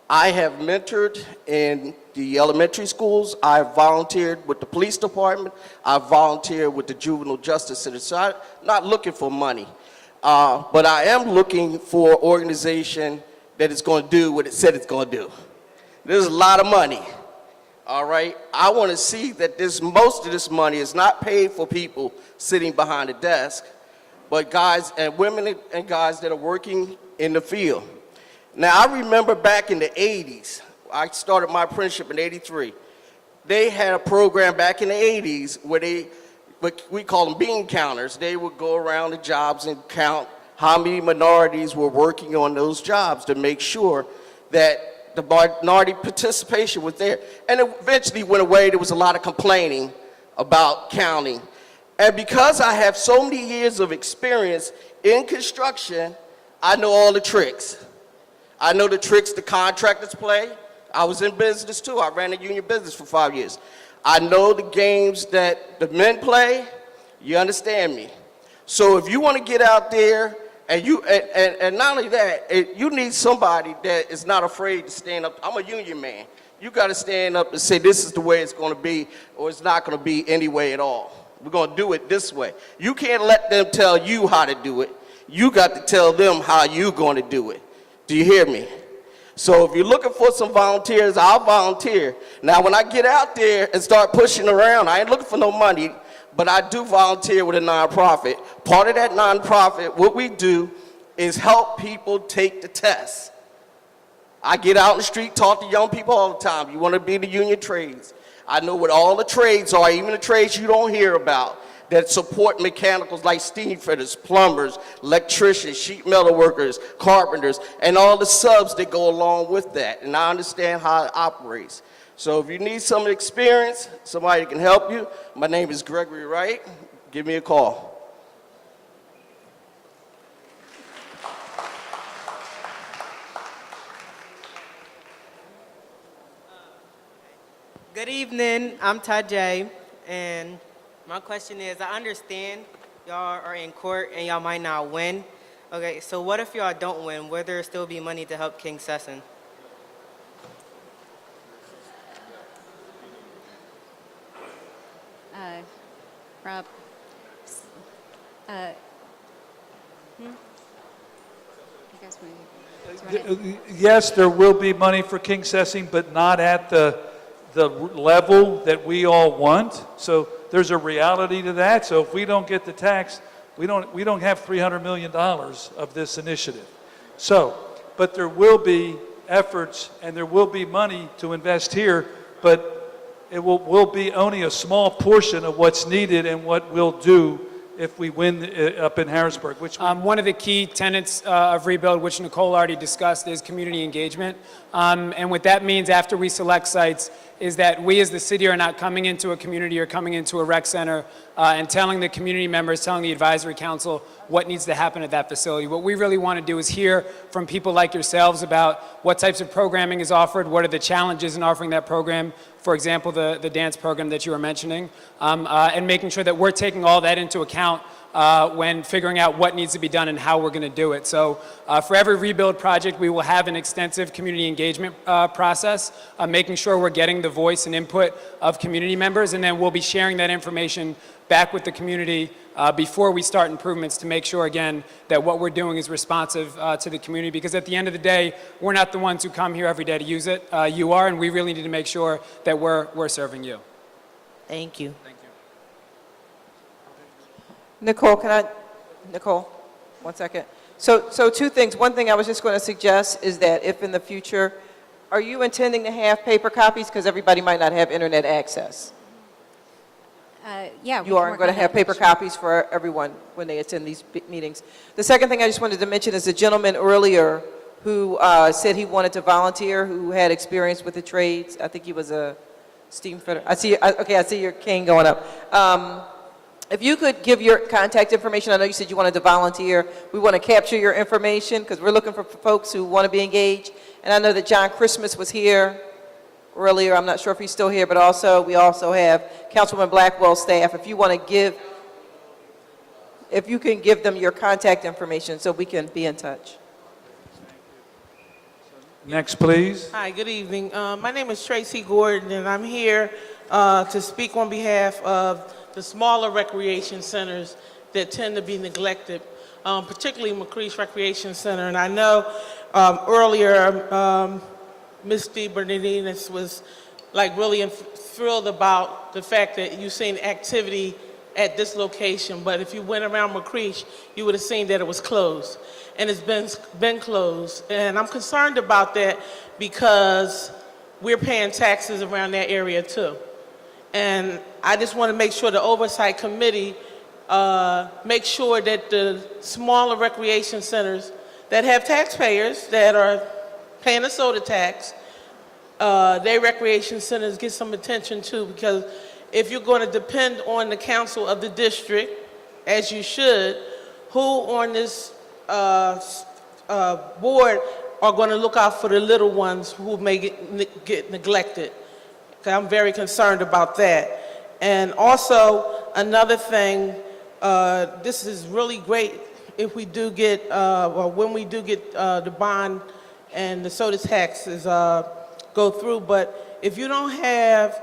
I have mentored in the elementary schools. I've volunteered with the police department. I've volunteered with the juvenile justice center. So I'm not looking for money, but I am looking for an organization that is going to do what it said it's going to do. There's a lot of money, all right? I want to see that most of this money is not paid for people sitting behind a desk, but guys and women and guys that are working in the field. Now, I remember back in the 80s, I started my apprenticeship in 83. They had a program back in the 80s where we call them bean counters. They would go around the jobs and count how many minorities were working on those jobs to make sure that the minority participation was there. And it eventually went away. There was a lot of complaining about counting. And because I have so many years of experience in construction, I know all the tricks. I know the tricks the contractors play. I was in business too. I ran a union business for 5 years. I know the games that the men play. You understand me? So if you want to get out there and not only that, you need somebody that is not afraid to stand up. I'm a union man. You got to stand up and say, this is the way it's going to be, or it's not going to be any way at all. We're going to do it this way. You can't let them tell you how to do it. You got to tell them how you're going to do it. Do you hear me? So if you're looking for some volunteers, I'll volunteer. Now, when I get out there and start pushing around, I ain't looking for no money, but I do volunteer with a nonprofit. Part of that nonprofit, what we do is help people take the test. I get out in the street, talk to young people all the time. You want to be in the union trades. I know what all the trades are, even the trades you don't hear about, that support mechanicals like steam fitters, plumbers, electricians, sheet metal workers, carpenters, and all the subs that go along with that. And I understand how it operates. So if you need some experience, somebody can help you. My name is Gregory Wright. Give me a call. Good evening, I'm Tajay, and my question is, I understand y'all are in court and y'all might not win. Okay, so what if y'all don't win? Will there still be money to help King Sesson? Rob, you guys want Yes, there will be money for King Sessing, but not at the level that we all want. So there's a reality to that. So if we don't get the tax, we don't have $300 million of this initiative. So, but there will be efforts and there will be money to invest here, but it will be only a small portion of what's needed and what we'll do if we win up in Harrisburg. Which one of the key tenets of Rebuild, which Nicole already discussed, is community engagement. And what that means after we select sites is that we as the city are not coming into a community or coming into a rec center and telling the community members, telling the advisory council what needs to happen at that facility. What we really want to do is hear from people like yourselves about what types of programming is offered, what are the challenges in offering that program, for example, the dance program that you were mentioning, and making sure that we're taking all that into account when figuring out what needs to be done and how we're going to do it. So for every Rebuild project, we will have an extensive community engagement process, making sure we're getting the voice and input of community members, and then we'll be sharing that information back with the community before we start improvements to make sure, again, that what we're doing is responsive to the community, because at the end of the day, we're not the ones who come here every day to use it. You are, and we really need to make sure that we're serving you. Thank you. Nicole, Nicole, 1 second. So two things. One thing I was just going to suggest is that if in the future, are you intending to have paper copies? Because everybody might not have internet access. Yeah. we You can are work going to on have that. paper copies for everyone when they attend these meetings. The second thing I just wanted to mention is the gentleman earlier who said he wanted to volunteer, who had experience with the trades. I think he was a steam fitter. I see your cane going up. If you could give your contact information, I know you said you wanted to volunteer. We want to capture your information because we're looking for folks who want to be engaged. And I know that John Christmas was here earlier. I'm not sure if he's still here, but we also have Councilman Blackwell's staff. If you want to if you can give them your contact information so we can be in touch. Next, please. Hi, good evening. My name is Tracy Gordon, and I'm here to speak on behalf of the smaller recreation centers that tend to be neglected, particularly McCreesh Recreation Center. And I know earlier Ms. DeBernardinez was really thrilled about the fact that you've seen activity at this location, but if you went around McCreesh, you would have seen that it was closed. And it's been closed. And I'm concerned about that because we're paying taxes around that area too. And I just want to make sure the Oversight Committee makes sure that the smaller recreation centers that have taxpayers that are paying a soda tax, their recreation centers get some attention too, because if you're going to depend on the council of the district, as you should, who on this board are going to look out for the little ones who may get neglected? I'm very concerned about that. And also, another thing, this is really great if we do get, or when we do get the bond and the soda taxes go through, but if you don't have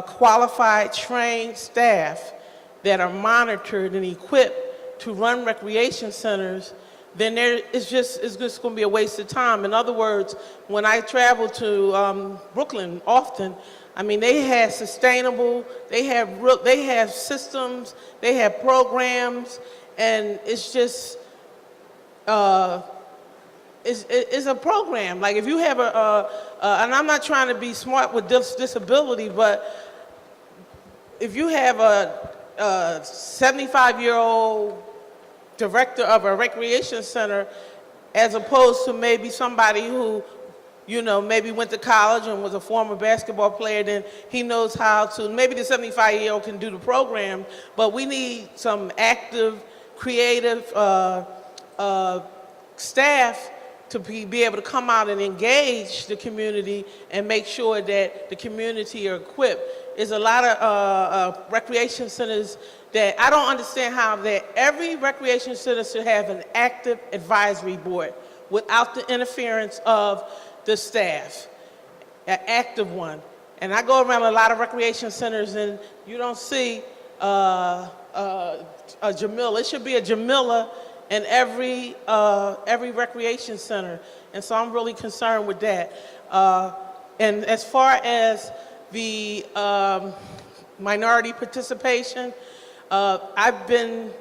qualified, trained staff that are monitored and equipped to run recreation centers, then it's just going to be a waste of time. In other words, when I travel to Brooklyn often, I mean, they have sustainable, they have systems, they have programs, and it's just, it's a program. Like if you have and I'm not trying to be smart with disability, but if you have a 75-year-old director of a recreation center, as opposed to maybe somebody who, you know, maybe went to college and was a former basketball player, then he knows how to, maybe the 75-year-old can do the program, but we need some active, creative staff to be able to come out and engage the community and make sure that the community are equipped. There's a lot of recreation centers that I don't understand how that every recreation center should have an active advisory board without the interference of the staff, an active one. And I go around a lot of recreation centers and you don't see a Jamila. It should be a Jamila in every recreation center. And so I'm really concerned with that. And as far as the minority participation, I've been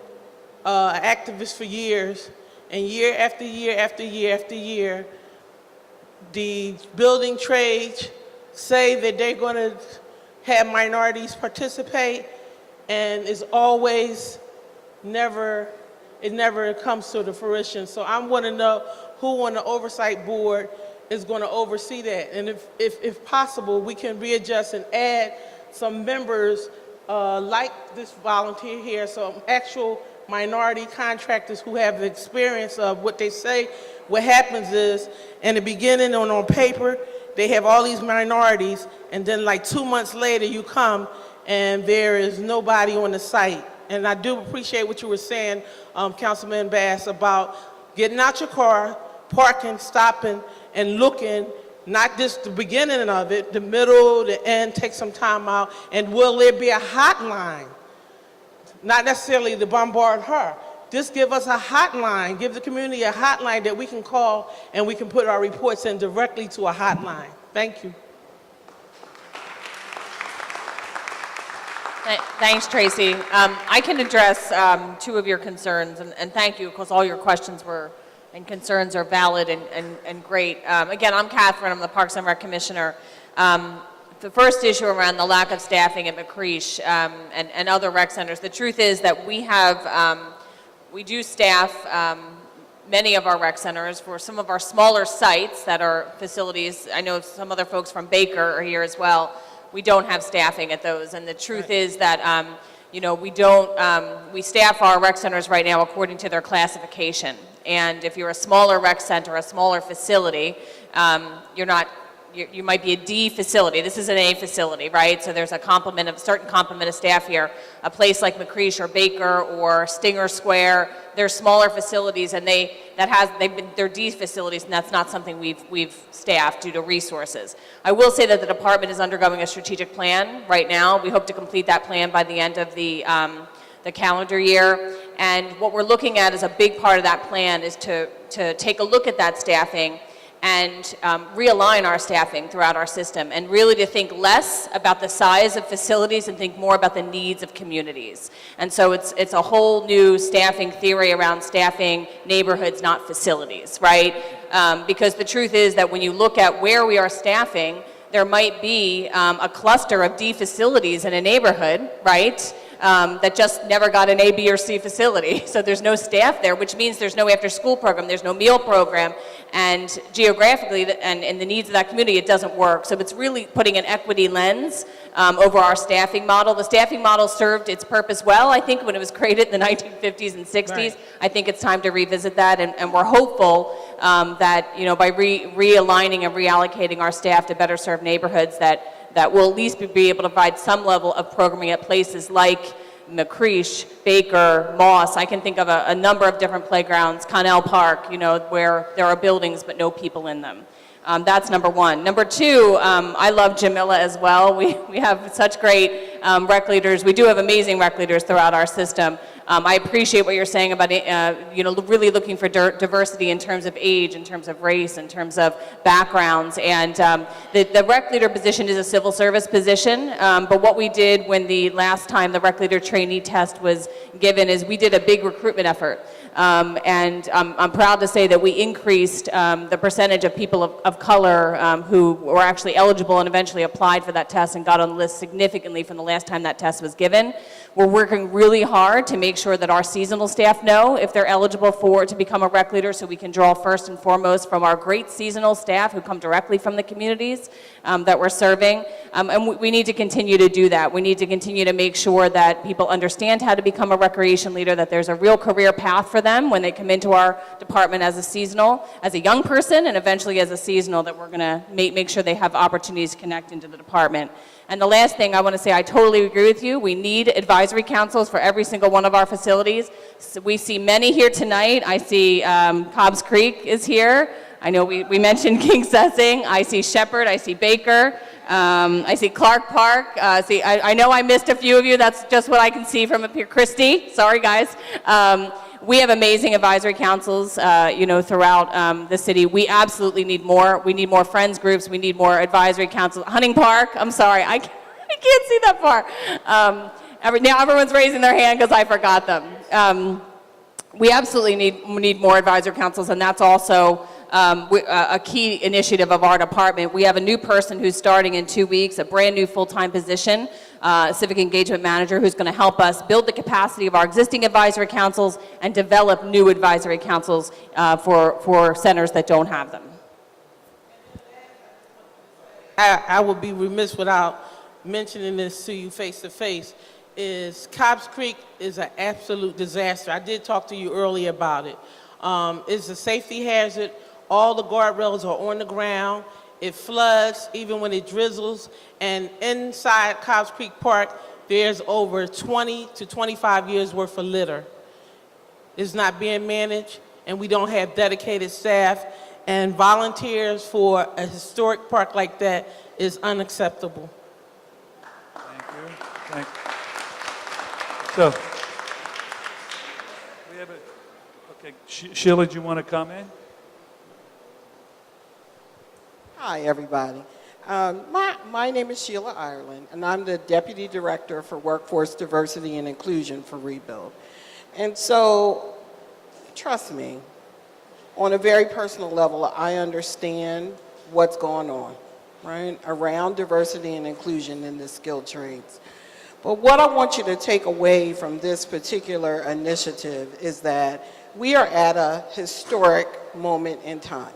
an activist for years, and year after year after year after year, the building trades say that they're going to have minorities participate, and it's always it never comes to the fruition. So I want to know who on the oversight board is going to oversee that, and if possible, we can readjust and add some members like this volunteer here, some actual minority contractors who have the experience of what they say. What happens is, in the beginning on paper, they have all these minorities, and then like 2 months later you come and there is nobody on the site. And I do appreciate what you were saying, Councilman Bass, about getting out your car, parking, stopping, and looking, not just the beginning of it, the middle, the end, take some time out, and will there be a hotline? Not necessarily to bombard her. Just give us a hotline, give the community a hotline that we can call and we can put our reports in directly to a hotline. Thank you. Thanks, Tracy. I can address two of your concerns, and thank you, because all your questions and concerns are valid and great. Again, I'm Catherine, I'm the Parks and Rec Commissioner. The first issue around the lack of staffing at McCreesh and other rec centers, the truth is that we do staff many of our rec centers. For some of our smaller sites that are facilities, I know some other folks from Baker are here as well, we don't have staffing at those. And the truth is that you know, we staff our rec centers right now according to their classification. And if you're a smaller rec center, a smaller facility, you might be a D facility. This is an A facility, right? So there's a certain complement of staff here. A place like McCreesh or Baker or Stinger Square, they're smaller facilities, and they're D facilities, and that's not something we've staffed due to resources. I will say that the department is undergoing a strategic plan right now. We hope to complete that plan by the end of the calendar year. And what we're looking at as a big part of that plan is to take a look at that staffing and realign our staffing throughout our system, and really to think less about the size of facilities and think more about the needs of communities. And so it's a whole new staffing theory around staffing neighborhoods, not facilities, right? Because the truth is that when you look at where we are staffing, there might be a cluster of D facilities in a neighborhood, right? That just never got an A, B, or C facility. So there's no staff there, which means there's no after-school program, there's no meal program, and geographically and in the needs of that community, it doesn't work. So it's really putting an equity lens over our staffing model. The staffing model served its purpose well, I think, when it was created in the 1950s and 60s. Right. I think it's time to revisit that, and we're hopeful that, you know, by realigning and reallocating our staff to better serve neighborhoods, that will at least be able to provide some level of programming at places like McCreesh, Baker, Moss. I can think of a number of different playgrounds, Connell Park, you know, where there are buildings but no people in them. That's number one. Number two, I love Jamila as well. We have such great rec leaders. We do have amazing rec leaders throughout our system. I appreciate what you're saying about you know, really looking for diversity in terms of age, in terms of race, in terms of backgrounds. And the rec leader position is a civil service position. But what we did when the last time the rec leader trainee test was given is we did a big recruitment effort. And I'm proud to say that we increased the percentage of people of color who were actually eligible and eventually applied for that test and got on the list significantly from the last time that test was given. We're working really hard to make sure that our seasonal staff know if they're eligible to become a rec leader, so we can draw first and foremost from our great seasonal staff who come directly from the communities that we're serving. And we need to continue to do that. We need to continue to make sure that people understand how to become a recreation leader, that there's a real career path for them when they come into our department as a seasonal, as a young person, and eventually as a seasonal, that we're going to make sure they have opportunities to connect into the department. And the last thing I want to say, I totally agree with you. We need advisory councils for every single one of our facilities. So we see many here tonight. I see Cobbs Creek is here. I know we mentioned King Sessing. I see Shepherd. I see Baker. I see Clark Park. I know I missed a few of you. That's just what I can see from up here. Christie, sorry guys. We have amazing advisory councils, throughout the city. We absolutely need more. We need more friends groups. We need more advisory councils. Hunting Park, I'm sorry, I can't see that far. Now everyone's raising their hand because I forgot them. We absolutely need more advisory councils, and that's also a key initiative of our department. We have a new person who's starting in 2 weeks, a brand new full-time position, civic engagement manager, who's going to help us build the capacity of our existing advisory councils and develop new advisory councils for centers that don't have them. I would be remiss without mentioning this to you face to face, is Cobbs Creek is an absolute disaster. I did talk to you earlier about it. It's a safety hazard. All the guardrails are on the ground. It floods even when it drizzles. And inside Cobbs Creek Park, there's over 20 to 25 years worth of litter. It's not being managed, and we don't have dedicated staff. And volunteers for a historic park like that is unacceptable. Thank you. Thank you. So, we have okay, Sheila, do you want to comment? Hi, everybody. My name is Sheila Ireland, and I'm the Deputy Director for Workforce Diversity and Inclusion for Rebuild. And so, trust me, on a very personal level, I understand what's going on, right, around diversity and inclusion in the skilled trades. But what I want you to take away from this particular initiative is that we are at a historic moment in time.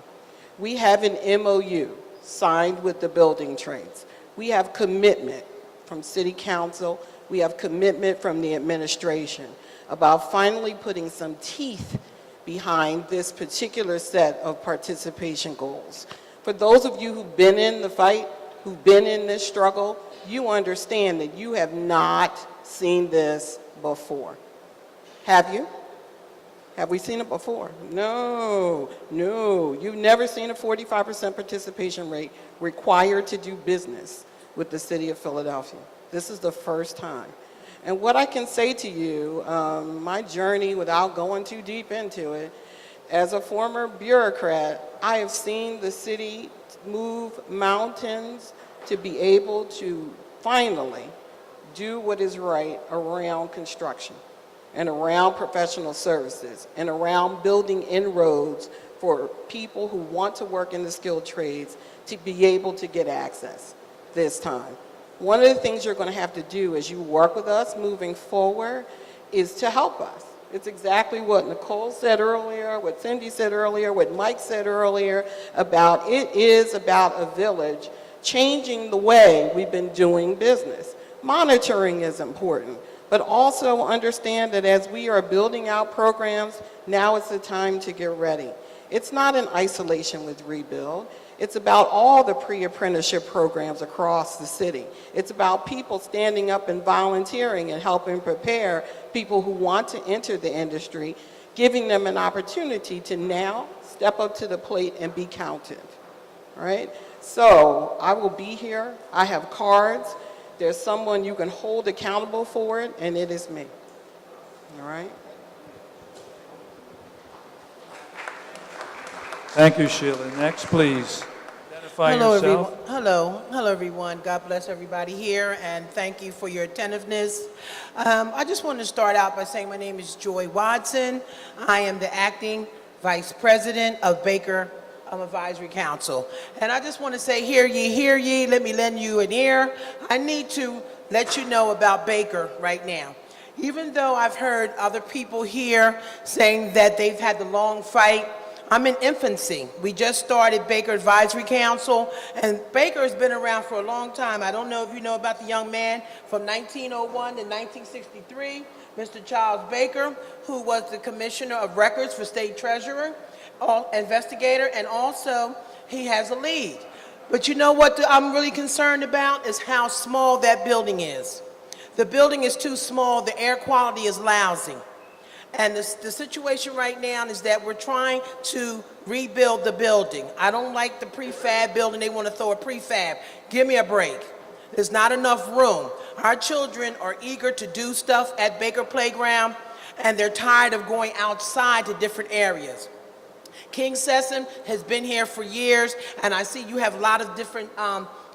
We have an MOU signed with the building trades. We have commitment from City Council. We have commitment from the administration about finally putting some teeth behind this particular set of participation goals. For those of you who've been in the fight, who've been in this struggle, you understand that you have not seen this before. Have you? Have we seen it before? No, no. You've never seen a 45% participation rate required to do business with the city of Philadelphia. This is the first time. And what I can say to you, my journey, without going too deep into it, as a former bureaucrat, I have seen the city move mountains to be able to finally do what is right around construction and around professional services and around building inroads for people who want to work in the skilled trades to be able to get access this time. One of the things you're going to have to do as you work with us moving forward is to help us. It's exactly what Nicole said earlier, what Cindy said earlier, what Mike said earlier about it is about a village changing the way we've been doing business. Monitoring is important, but also understand that as we are building out programs, now is the time to get ready. It's not in isolation with Rebuild. It's about all the pre-apprenticeship programs across the city. It's about people standing up and volunteering and helping prepare people who want to enter the industry, giving them an opportunity to now step up to the plate and be counted, all right? So I will be here. I have cards. There's someone you can hold accountable for it, and it is me, all right? Thank you, Sheila. Next, please. Identify yourself. Hello, everyone. God bless everybody here, and thank you for your attentiveness. I just want to start out by saying my name is Joy Watson. I am the acting vice president of Baker Advisory Council. And I just want to say, hear ye, let me lend you an ear. I need to let you know about Baker right now. Even though I've heard other people here saying that they've had the long fight, I'm in infancy. We just started Baker Advisory Council, and Baker has been around for a long time. I don't know if you know about the young man from 1901 to 1963, Mr. Charles Baker, who was the Commissioner of Records for State Treasurer, investigator, and also he has a lead. But you know what I'm really concerned about is how small that building is. The building is too small, the air quality is lousy. And the situation right now is that we're trying to rebuild the building. I don't like the prefab building. They want to throw a prefab. Give me a break. There's not enough room. Our children are eager to do stuff at Baker Playground, and they're tired of going outside to different areas. King Sessom has been here for years, and I see you have a lot of different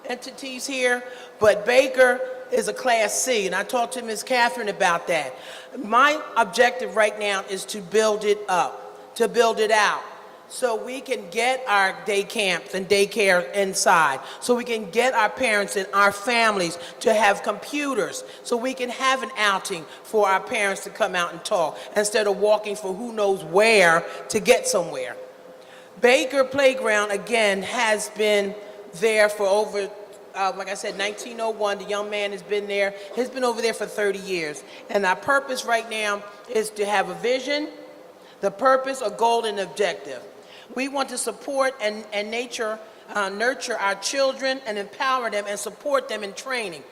entities here, but Baker is a Class C, and I talked to Ms. Catherine about that. My objective right now is to build it up, to build it out, so we can get our day camps and daycare inside, so we can get our parents and our families to have computers, so we can have an outing for our parents to come out and talk, instead of walking for who knows where to get somewhere. Baker Playground, again, has been there for over, like I said, 1901. The young man has been there. He's been over there for 30 years. And our purpose right now is to have a vision, the purpose, a goal, and objective. We want to support and nurture our children and empower them and support them in training.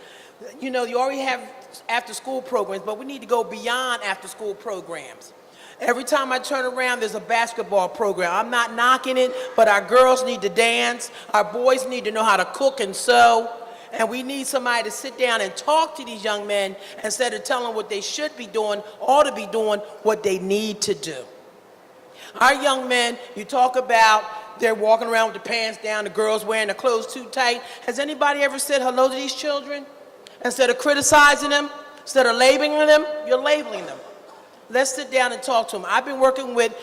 You know, you already have after-school programs, but we need to go beyond after-school programs. Every time I turn around, there's a basketball program. I'm not knocking it, but our girls need to dance. Our boys need to know how to cook and sew. And we need somebody to sit down and talk to these young men instead of telling them what they should be doing, ought to be doing, what they need to do. Our young men, you talk about they're walking around with the pants down, the girls wearing their clothes too tight. Has anybody ever said hello to these children? Instead of criticizing them, instead of labeling them, you're labeling them. Let's sit down and talk to them. I've been working with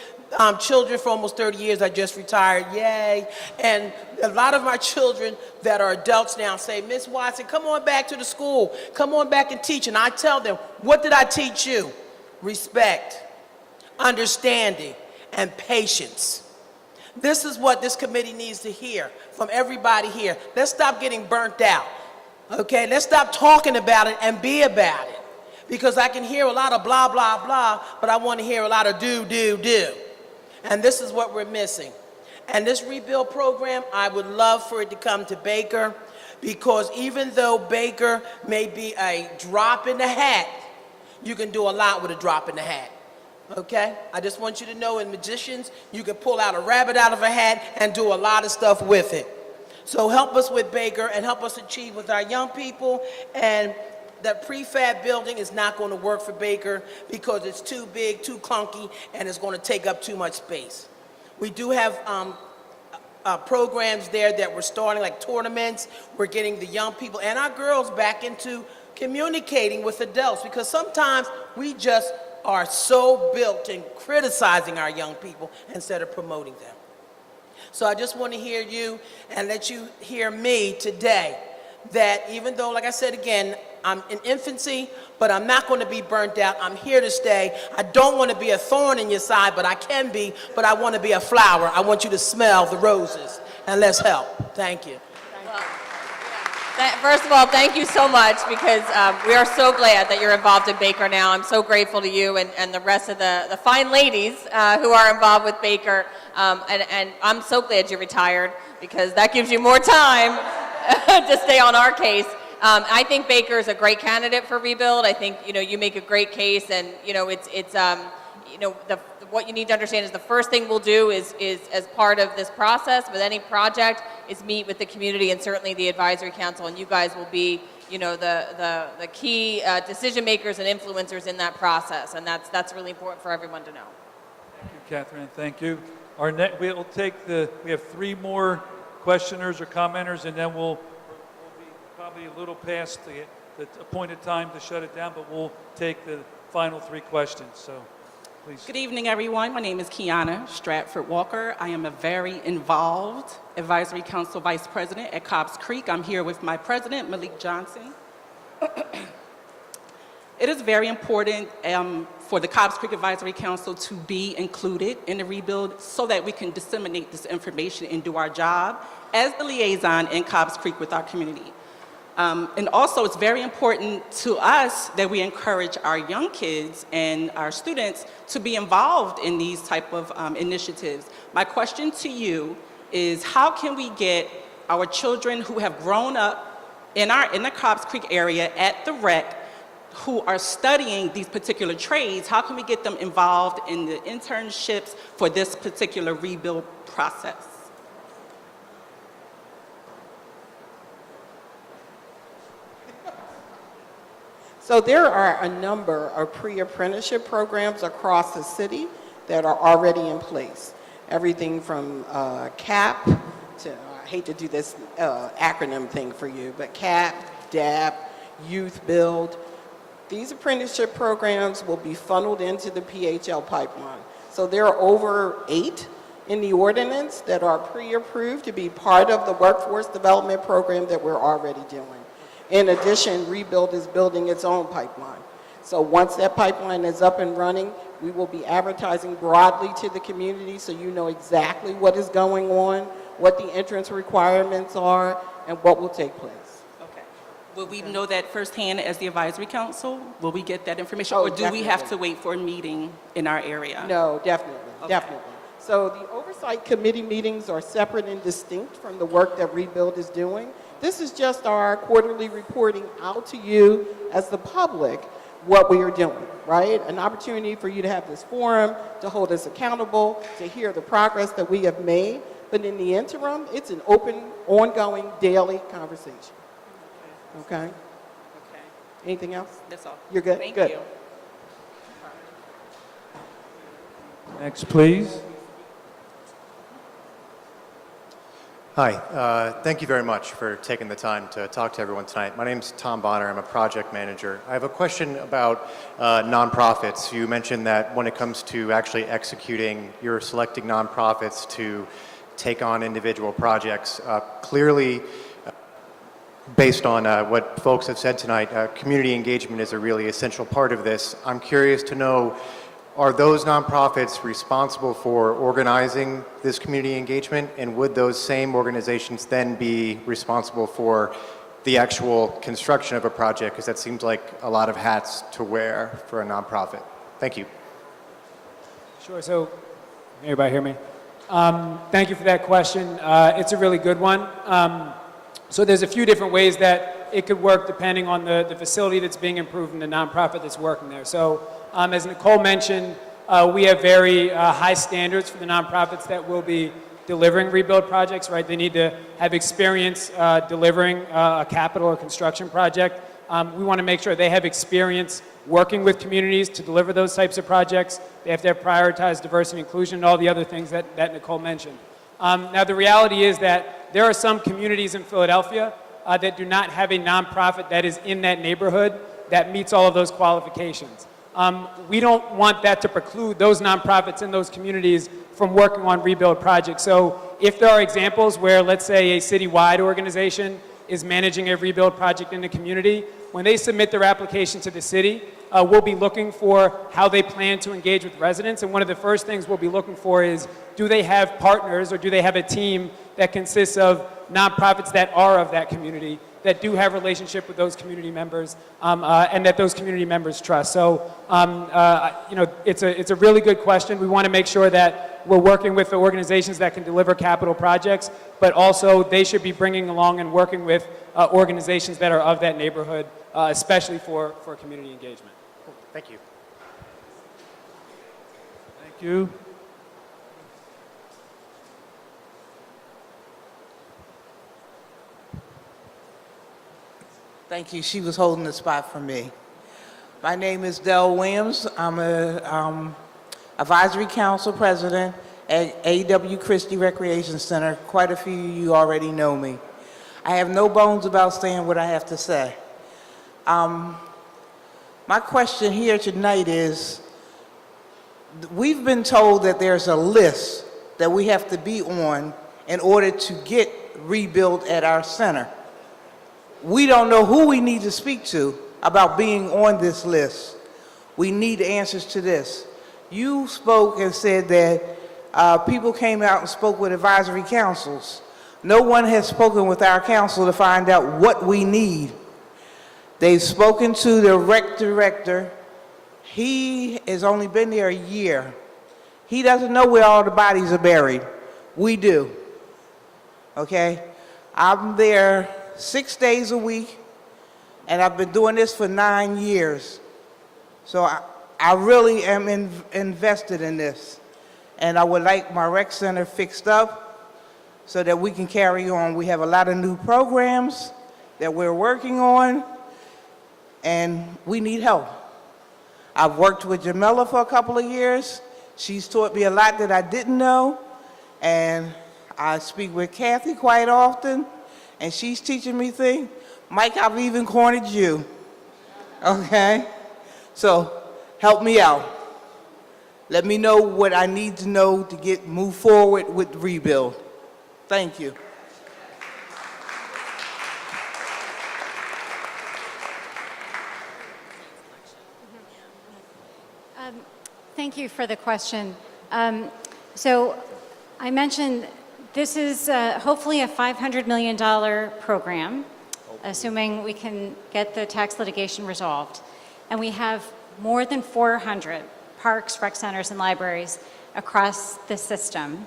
children for almost 30 years. I just retired, yay. And a lot of my children that are adults now say, Miss Watson, come on back to the school. Come on back and teach. And I tell them, what did I teach you? Respect, understanding, and patience. This is what this committee needs to hear from everybody here. Let's stop getting burnt out, okay? Let's stop talking about it and be about it. Because I can hear a lot of blah, blah, blah, but I want to hear a lot of do, do, do. And this is what we're missing. And this rebuild program, I would love for it to come to Baker, because even though Baker may be a drop in the hat, you can do a lot with a drop in the hat. Okay? I just want you to know, in magicians, you can pull out a rabbit out of a hat and do a lot of stuff with it. So help us with Baker and help us achieve with our young people. And that prefab building is not going to work for Baker because it's too big, too clunky, and it's going to take up too much space. We do have programs there that we're starting, like tournaments. We're getting the young people and our girls back into communicating with adults, because sometimes we just are so built in criticizing our young people instead of promoting them. So I just want to hear you and let you hear me today, that even though, like I said again, I'm in infancy, but I'm not going to be burnt out. I'm here to stay. I don't want to be a thorn in your side, but I can be, but I want to be a flower. I want you to smell the roses, and let's help. Thank you. First of all, thank you so much, because we are so glad that you're involved in Baker now. I'm so grateful to you and the rest of the fine ladies who are involved with Baker. And I'm so glad you retired, because that gives you more time to stay on our case. I think Baker is a great candidate for rebuild. I think, you make a great case, and, what you need to understand is the first thing we'll do is as part of this process with any project is meet with the community and certainly the advisory council, and you guys will be, the key decision makers and influencers in that process, and that's really important for everyone to know. Thank you, Catherine. Thank you. We have 3 more questioners or commenters, and then we'll be probably a little past the appointed time to shut it down, but we'll take the final 3 questions. So, please. Good evening, everyone. My name is Kiana Stratford Walker. I am a very involved Advisory Council Vice President at Cobbs Creek. I'm here with my president, Malik Johnson. It is very important for the Cobbs Creek Advisory Council to be included in the rebuild so that we can disseminate this information and do our job as the liaison in Cobbs Creek with our community. And also, it's very important to us that we encourage our young kids and our students to be involved in these type of initiatives. My question to you is, how can we get our children who have grown up in the Cobbs Creek area at the rec, who are studying these particular trades, how can we get them involved in the internships for this particular rebuild process? So there are a number of pre-apprenticeship programs across the city that are already in place. Everything from CAP to, I hate to do this acronym thing for you, but CAP, DAP, Youth Build. These apprenticeship programs will be funneled into the PHL pipeline. So there are over 8 in the ordinance that are pre-approved to be part of the workforce development program that we're already doing. In addition, Rebuild is building its own pipeline. So once that pipeline is up and running, we will be advertising broadly to the community so you know exactly what is going on, what the entrance requirements are, and what will take place. Okay. Will we know that firsthand as the advisory council? Will we get that information? Oh, or do we have definitely. to wait for a meeting in our area? No, definitely, Okay. definitely. So the oversight committee meetings are separate and distinct from the work that Rebuild is doing. This is just our quarterly reporting out to you as the public what we are doing, right? An opportunity for you to have this forum, to hold us accountable, to hear the progress that we have made. But in the interim, it's an open, ongoing, daily conversation. Okay? Okay. Anything else? That's all. You're good? Thank Good. you. Next, please. Hi, thank you very much for taking the time to talk to everyone tonight. My name is Tom Bonner, I'm a project manager. I have a question about nonprofits. You mentioned that when it comes to actually executing, you're selecting nonprofits to take on individual projects. Clearly, based on what folks have said tonight, community engagement is a really essential part of this. I'm curious to know, are those nonprofits responsible for organizing this community engagement, and would those same organizations then be responsible for the actual construction of a project? Because that seems like a lot of hats to wear for a nonprofit. Thank you. Sure. So, can everybody hear me? Thank you for that question. It's a really good one. So there's a few different ways that it could work depending on the facility that's being improved and the nonprofit that's working there. So as Nicole mentioned, we have very high standards for the nonprofits that will be delivering rebuild projects, right? They need to have experience delivering a capital or construction project. We want to make sure they have experience working with communities to deliver those types of projects. They have to have prioritized diversity and inclusion and all the other things that Nicole mentioned. Now, the reality is that there are some communities in Philadelphia that do not have a nonprofit that is in that neighborhood that meets all of those qualifications. We don't want that to preclude those nonprofits in those communities from working on rebuild projects. So if there are examples where, let's say, a citywide organization is managing a rebuild project in the community, when they submit their application to the city, we'll be looking for how they plan to engage with residents. And one of the first things we'll be looking for is, do they have partners or do they have a team that consists of nonprofits that are of that community, that do have relationship with those community members, and that those community members trust. So, you know, it's a really good question. We want to make sure that we're working with the organizations that can deliver capital projects, but also they should be bringing along and working with organizations that are of that neighborhood, especially for community engagement. Cool. Thank you. Thank you. Thank you. She was holding the spot for me. My name is Del Williams. I'm a advisory council president at A.W. Christie Recreation Center. Quite a few of you already know me. I have no bones about saying what I have to say. My question here tonight is, we've been told that there's a list that we have to be on in order to get rebuilt at our center. We don't know who we need to speak to about being on this list. We need answers to this. You spoke and said that people came out and spoke with advisory councils. No one has spoken with our council to find out what we need. They've spoken to the rec director. He has only been there a year. He doesn't know where all the bodies are buried. We do. Okay? I'm there 6 days a week, and I've been doing this for 9 years. So I really am invested in this. And I would like my rec center fixed up so that we can carry on. We have a lot of new programs that we're working on, and we need help. I've worked with Jamila for a couple of years. She's taught me a lot that I didn't know, and I speak with Kathy quite often, and she's teaching me things. Mike, I've even cornered you, okay? So help me out. Let me know what I need to know to move forward with the rebuild. Thank you. Thank you for the question. So I mentioned this is hopefully a $500 million program, assuming we can get the tax litigation resolved. And we have more than 400 parks, rec centers, and libraries across the system.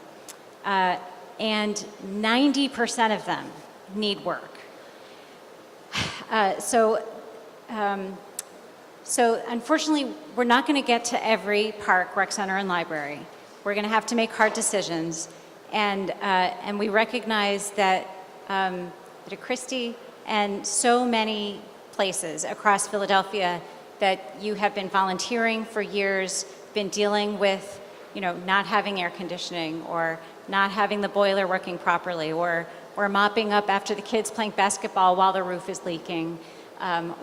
And 90% of them need work. So unfortunately, we're not going to get to every park, rec center, and library. We're going to have to make hard decisions. And we recognize that at Christie and so many places across Philadelphia that you have been volunteering for years, been dealing with, not having air conditioning or not having the boiler working properly or mopping up after the kids playing basketball while the roof is leaking,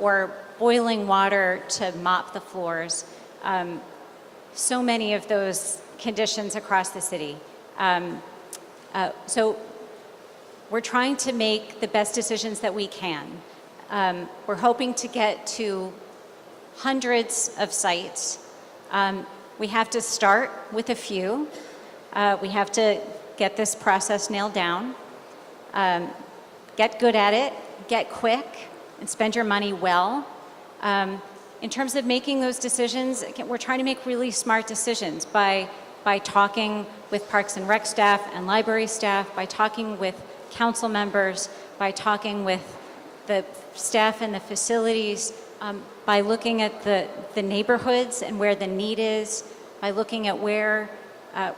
or boiling water to mop the floors. So many of those conditions across the city. So we're trying to make the best decisions that we can. We're hoping to get to hundreds of sites. We have to start with a few. We have to get this process nailed down, get good at it, get quick, and spend your money well. In terms of making those decisions, we're trying to make really smart decisions by talking with Parks and Rec staff and library staff, by talking with council members, by talking with the staff in the facilities, by looking at the neighborhoods and where the need is, by looking at where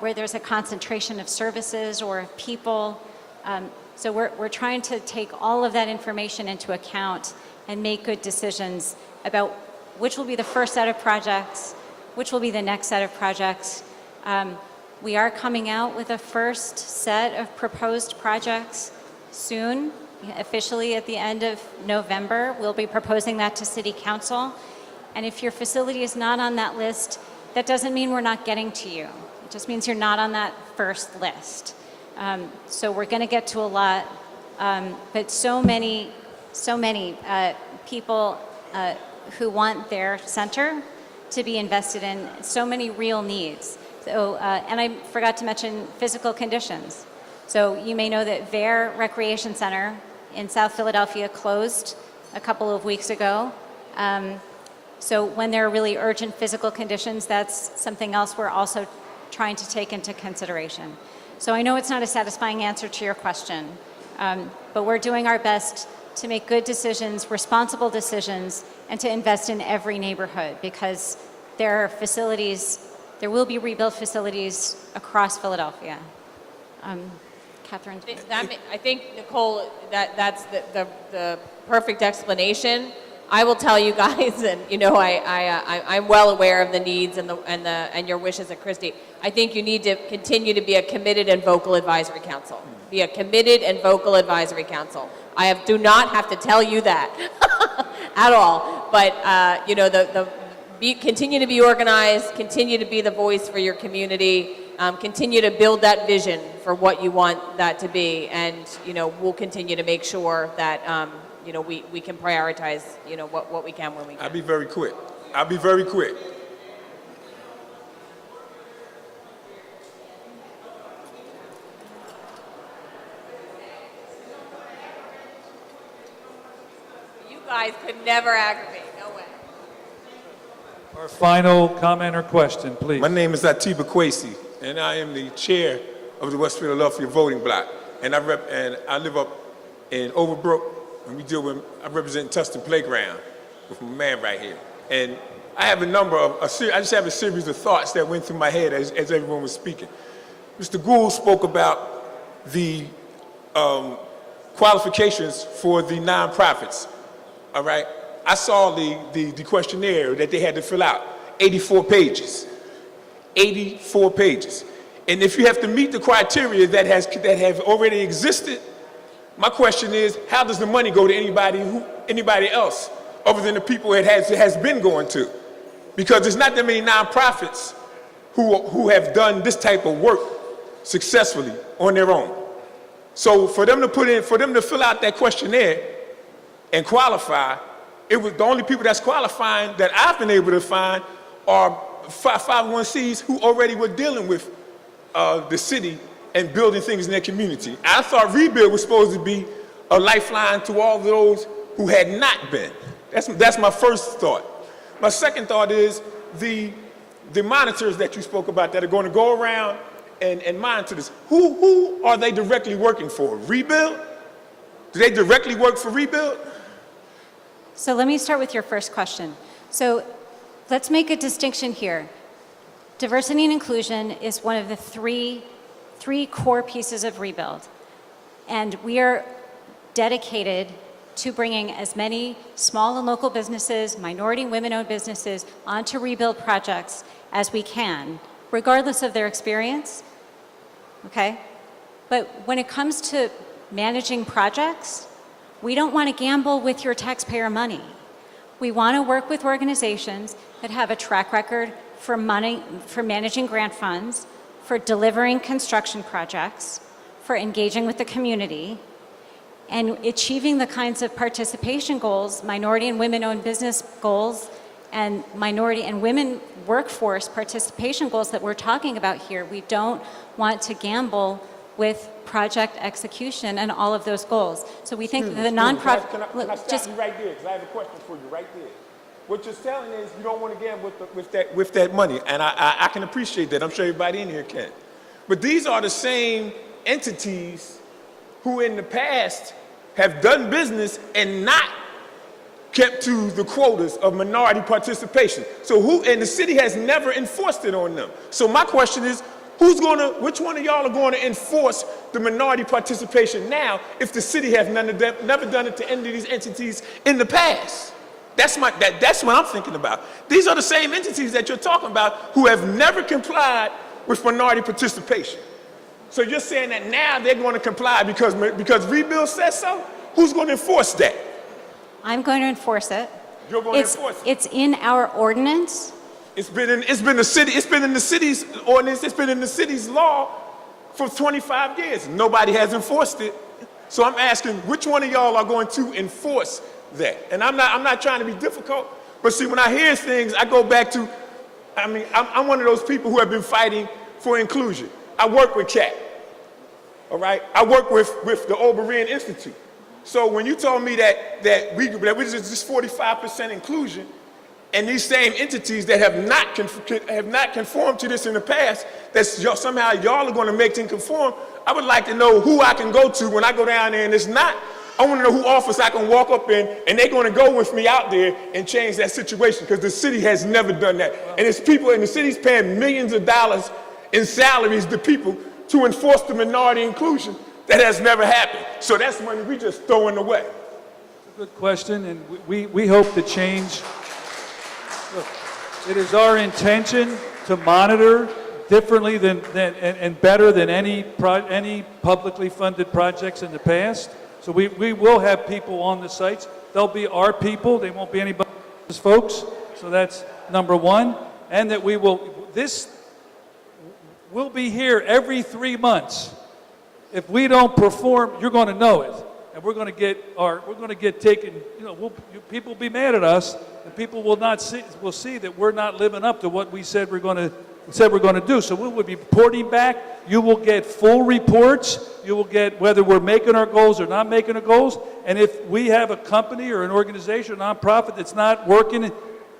there's a concentration of services or of people. So we're trying to take all of that information into account and make good decisions about which will be the first set of projects, which will be the next set of projects. We are coming out with a first set of proposed projects soon. Officially at the end of November, we'll be proposing that to City Council. And if your facility is not on that list, that doesn't mean we're not getting to you. It just means you're not on that first list. So we're going to get to a lot, but so many people who want their center to be invested in, so many real needs. So, and I forgot to mention physical conditions. So you may know that Vare Recreation Center in South Philadelphia closed a couple of weeks ago. So when there are really urgent physical conditions, that's something else we're also trying to take into consideration. So I know it's not a satisfying answer to your question, but we're doing our best to make good decisions, responsible decisions, and to invest in every neighborhood, because there are facilities, there will be rebuilt facilities across Philadelphia. Catherine? I think, Nicole, that's the perfect explanation. I will tell you guys, and I'm well aware of the needs and your wishes at Christie. I think you need to continue to be a committed and vocal advisory council. Be a committed and vocal advisory council. Do not have to tell you that at all. But continue to be organized. Continue to be the voice for your community. Continue to build that vision for what you want that to be, and we'll continue to make sure that we can prioritize, what we can when we can. I'll be very quick. I'll be very quick. You guys could never aggravate, no way. Our final comment or question, please. My name is Atiba Kwesi, and I am the chair of the West Philadelphia voting bloc. And I live up in Overbrook, and I represent Tustin Playground with my man right here. And I have I just have a series of thoughts that went through my head as everyone was speaking. Mr. Gould spoke about the qualifications for the nonprofits, all right? I saw the questionnaire that they had to fill out, 84 pages. 84 pages. And if you have to meet the criteria that have already existed, my question is, how does the money go to anybody else other than the people it has been going to? Because there's not that many nonprofits who have done this type of work successfully on their own. So for them to fill out that questionnaire and qualify, it was the only people that's qualifying that I've been able to find are 501Cs who already were dealing with the city and building things in their community. I thought Rebuild was supposed to be a lifeline to all those who had not been. That's my first thought. My second thought is the monitors that you spoke about that are going to go around and monitor this. Who are they directly working for? Rebuild? Do they directly work for Rebuild? So let me start with your first question. So let's make a distinction here. Diversity and inclusion is one of the three core pieces of Rebuild. And we are dedicated to bringing as many small and local businesses, minority and women-owned businesses onto Rebuild projects as we can, regardless of their experience, okay? But when it comes to managing projects, we don't want to gamble with your taxpayer money. We want to work with organizations that have a track record for managing grant funds, for delivering construction projects, for engaging with the community, and achieving the kinds of participation goals, minority and women-owned business goals, and minority and women workforce participation goals that we're talking about here. We don't want to gamble with project execution and all of those goals. So we think that the nonprofit... Can I stop you right there, because I have a question for you right there. What you're telling is you don't want to gamble with that money, and I can appreciate that. I'm sure everybody in here can. But these are the same entities who in the past have done business and not kept to the quotas of minority participation. So and the city has never enforced it on them. So my question is, which one of y'all are going to enforce the minority participation now if the city has never done it to any of these entities in the past? That's what I'm thinking about. These are the same entities that you're talking about who have never complied with minority participation. So you're saying that now they're going to comply because Rebuild says so? Who's going to enforce that? I'm going to enforce it. You're going to enforce it? It's in our ordinance. It's been in the city's ordinance, it's been in the city's law for 25 years. Nobody has enforced it. So I'm asking, which one of y'all are going to enforce that? And I'm not trying to be difficult, but see, when I hear things, I go back to, I'm one of those people who have been fighting for inclusion. I work with CAT, all right? I work with the Oberyn Institute. So when you told me that we just 45% inclusion, and these same entities that have not conformed to this in the past, that somehow y'all are going to make them conform, I would like to know who I can go to when I go down there and it's not. I want to know who office I can walk up in, and they're going to go with me out there and change that situation, because the city has never done that. And it's people, and the city's paying millions of dollars in salaries to people to enforce the minority inclusion. That has never happened. So that's money we just throwing away. It's a good question, and we hope to change. Look, it is our intention to monitor differently and better than any publicly funded projects in the past. So we will have people on the sites. They'll be our people. They won't be anybody else's folks. So that's number one. And that we'll be here every 3 months. If we don't perform, you're going to know it. and we're going to get taken, people will be mad at us, and people will see that we're not living up to what we said we're going to do. So we will be reporting back. You will get full reports. You will get whether we're making our goals or not making our goals. And if we have a company or an organization, a nonprofit that's not working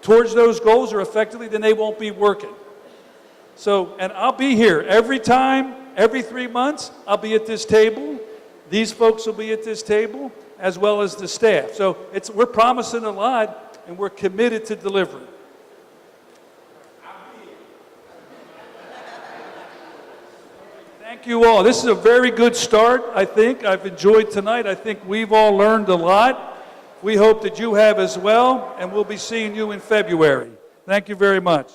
towards those goals or effectively, then they won't be working. So, and I'll be here every time, every 3 months, I'll be at this table. These folks will be at this table, as well as the staff. So we're promising a lot, and we're committed to delivering. Thank you all. This is a very good start, I think. I've enjoyed tonight. I think we've all learned a lot. We hope that you have as well, and we'll be seeing you in February. Thank you very much.